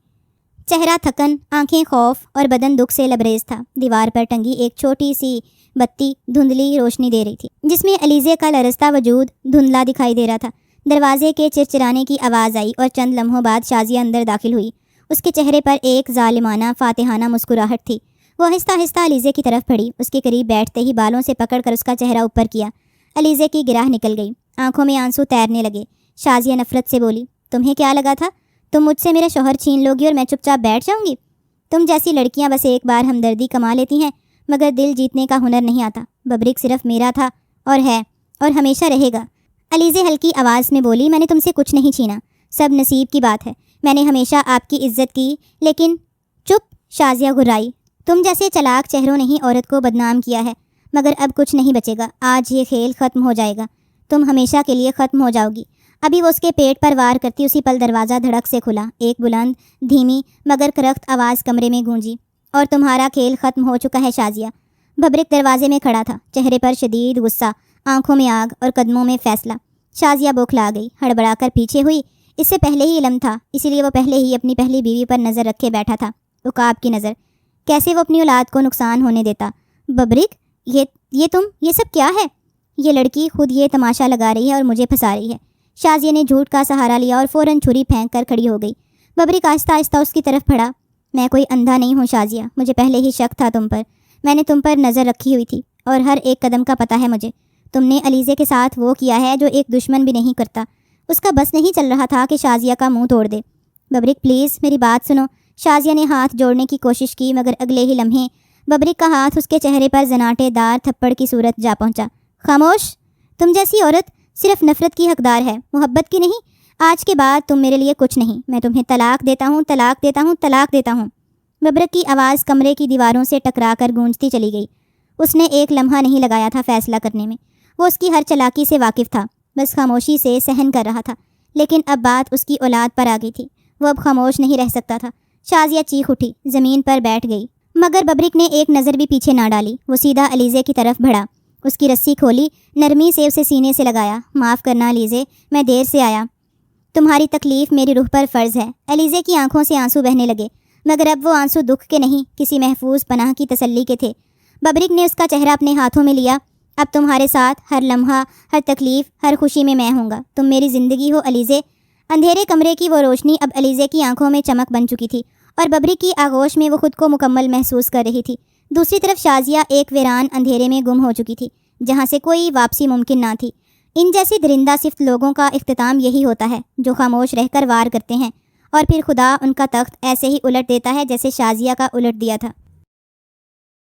چہرہ تھکن، آنکھیں خوف اور بدن دکھ سے لبریز تھا. دیوار پر ٹنگی ایک چھوٹی سی بتی دھندلی روشنی دے رہی تھی، جس میں علیزے کا لرزتا وجود دھندلا دکھائی دے رہا تھا. دروازے کے چرچرانے کی آواز آئی اور چند لمحوں بعد شازیہ اندر داخل ہوئی۔ اس کے چہرے پر ایک ظالمانہ فاتحانہ مسکراہٹ تھی۔ وہ آہستہ آہستہ علیزے کی طرف بڑھی، اس کے قریب بیٹھتے ہی بالوں سے پکڑ کر اس کا چہرہ اوپر کیا۔ علیزے کی گرہ نکل گئی، آنکھوں میں آنسو تیرنے لگے۔ شازیہ نفرت سے بولی، تمہیں کیا لگا تھا تم مجھ سے میرا شوہر چھین لوگی اور میں چپ چاپ بیٹھ جاؤں گی؟ تم جیسی لڑکیاں بس ایک بار ہمدردی کما لیتی ہیں مگر دل جیتنے کا ہنر نہیں آتا۔ ببرک صرف میرا تھا اور ہے اور ہمیشہ رہے گا۔ علیزے ہلکی آواز میں بولی، میں نے تم سے کچھ نہیں چھینا، سب نصیب کی بات ہے۔ میں نے ہمیشہ آپ کی عزت کی، لیکن چپ۔ شازیہ گھرائی، تم جیسے چلاک چہروں نے ہی عورت کو بدنام کیا ہے، مگر اب کچھ نہیں بچے گا۔ آج یہ کھیل ختم ہو جائے گا، تم ہمیشہ کے لیے ختم ہو جاؤ گی۔ ابھی وہ اس کے پیٹ پر وار کرتی، اسی پل دروازہ دھڑک سے کھلا۔ ایک بلند، دھیمی مگر کرخت آواز کمرے میں گونجی، اور تمہارا کھیل ختم ہو چکا ہے شازیہ۔ ببرک دروازے میں کھڑا تھا، چہرے پر شدید غصہ، آنکھوں میں آگ اور قدموں میں فیصلہ۔ شازیہ بوکھلا گئی، ہڑبڑا کر پیچھے ہوئی۔ اس سے پہلے ہی علم تھا، اسی لیے وہ پہلے ہی اپنی پہلی بیوی پر نظر رکھے بیٹھا تھا۔ عقاب کی نظر، کیسے وہ اپنی اولاد کو نقصان ہونے دیتا؟ ببرک، یہ سب کیا ہے؟ یہ لڑکی خود یہ تماشا لگا رہی ہے اور مجھے پھنسا رہی ہے۔ شازیہ نے جھوٹ کا سہارا لیا اور فوراً چھری پھینک کر کھڑی ہو گئی۔ ببرک آہستہ آہستہ اس کی طرف بڑھا۔ میں کوئی اندھا نہیں ہوں شازیہ، مجھے پہلے ہی شک تھا تم پر۔ میں نے تم پر نظر رکھی ہوئی تھی اور ہر ایک قدم کا پتہ ہے مجھے۔ تم نے علیزے کے ساتھ وہ کیا ہے جو ایک دشمن بھی نہیں کرتا۔ اس کا بس نہیں چل رہا تھا کہ شازیہ کا منہ توڑ دے۔ ببرک پلیز میری بات سنو۔ شازیہ نے ہاتھ جوڑنے کی کوشش کی مگر اگلے ہی لمحے ببرک کا ہاتھ اس کے چہرے پر زناٹے دار تھپڑ کی صورت جا پہنچا۔ خاموش، تم جیسی عورت صرف نفرت کی حقدار ہے، محبت کی نہیں۔ آج کے بعد تم میرے لیے کچھ نہیں، میں تمہیں طلاق دیتا ہوں، طلاق دیتا ہوں، طلاق دیتا ہوں۔ ببرک کی آواز کمرے کی دیواروں سے ٹکرا کر گونجتی چلی گئی۔ اس نے ایک لمحہ نہیں لگایا تھا فیصلہ کرنے میں، وہ اس کی ہر چالاکی سے واقف تھا، بس خاموشی سے سہن کر رہا تھا۔ لیکن اب بات اس کی اولاد پر آ گئی تھی، وہ اب خاموش نہیں رہ سکتا تھا۔ شازیہ چیخ اٹھی، زمین پر بیٹھ گئی، مگر ببرک نے ایک نظر بھی پیچھے نہ ڈالی۔ وہ سیدھا علیزے کی طرف بڑھا، اس کی رسی کھولی، نرمی سے اسے سینے سے لگایا۔ معاف کرنا علیزے، میں دیر سے آیا، تمہاری تکلیف میری روح پر فرض ہے۔ علیزے کی آنکھوں سے آنسو بہنے لگے، مگر اب وہ آنسو دکھ کے نہیں، کسی محفوظ پناہ کی تسلی کے تھے۔ ببرک نے اس کا چہرہ اپنے ہاتھوں میں لیا۔ اب تمہارے ساتھ ہر لمحہ، ہر تکلیف، ہر خوشی میں میں ہوں گا۔ تم میری زندگی ہو علیزے۔ اندھیرے کمرے کی وہ روشنی اب علیزے کی آنکھوں میں چمک بن چکی تھی، اور ببرک کی آغوش میں وہ خود کو مکمل محسوس کر رہی تھی۔ دوسری طرف شازیہ ایک ویران اندھیرے میں گم ہو چکی تھی، جہاں سے کوئی واپسی ممکن نہ تھی۔ ان جیسے درندہ صفت لوگوں کا اختتام یہی ہوتا ہے، جو خاموش رہ کر وار کرتے ہیں، اور پھر خدا ان کا تخت ایسے ہی الٹ دیتا ہے جیسے شازیہ کا الٹ دیا تھا۔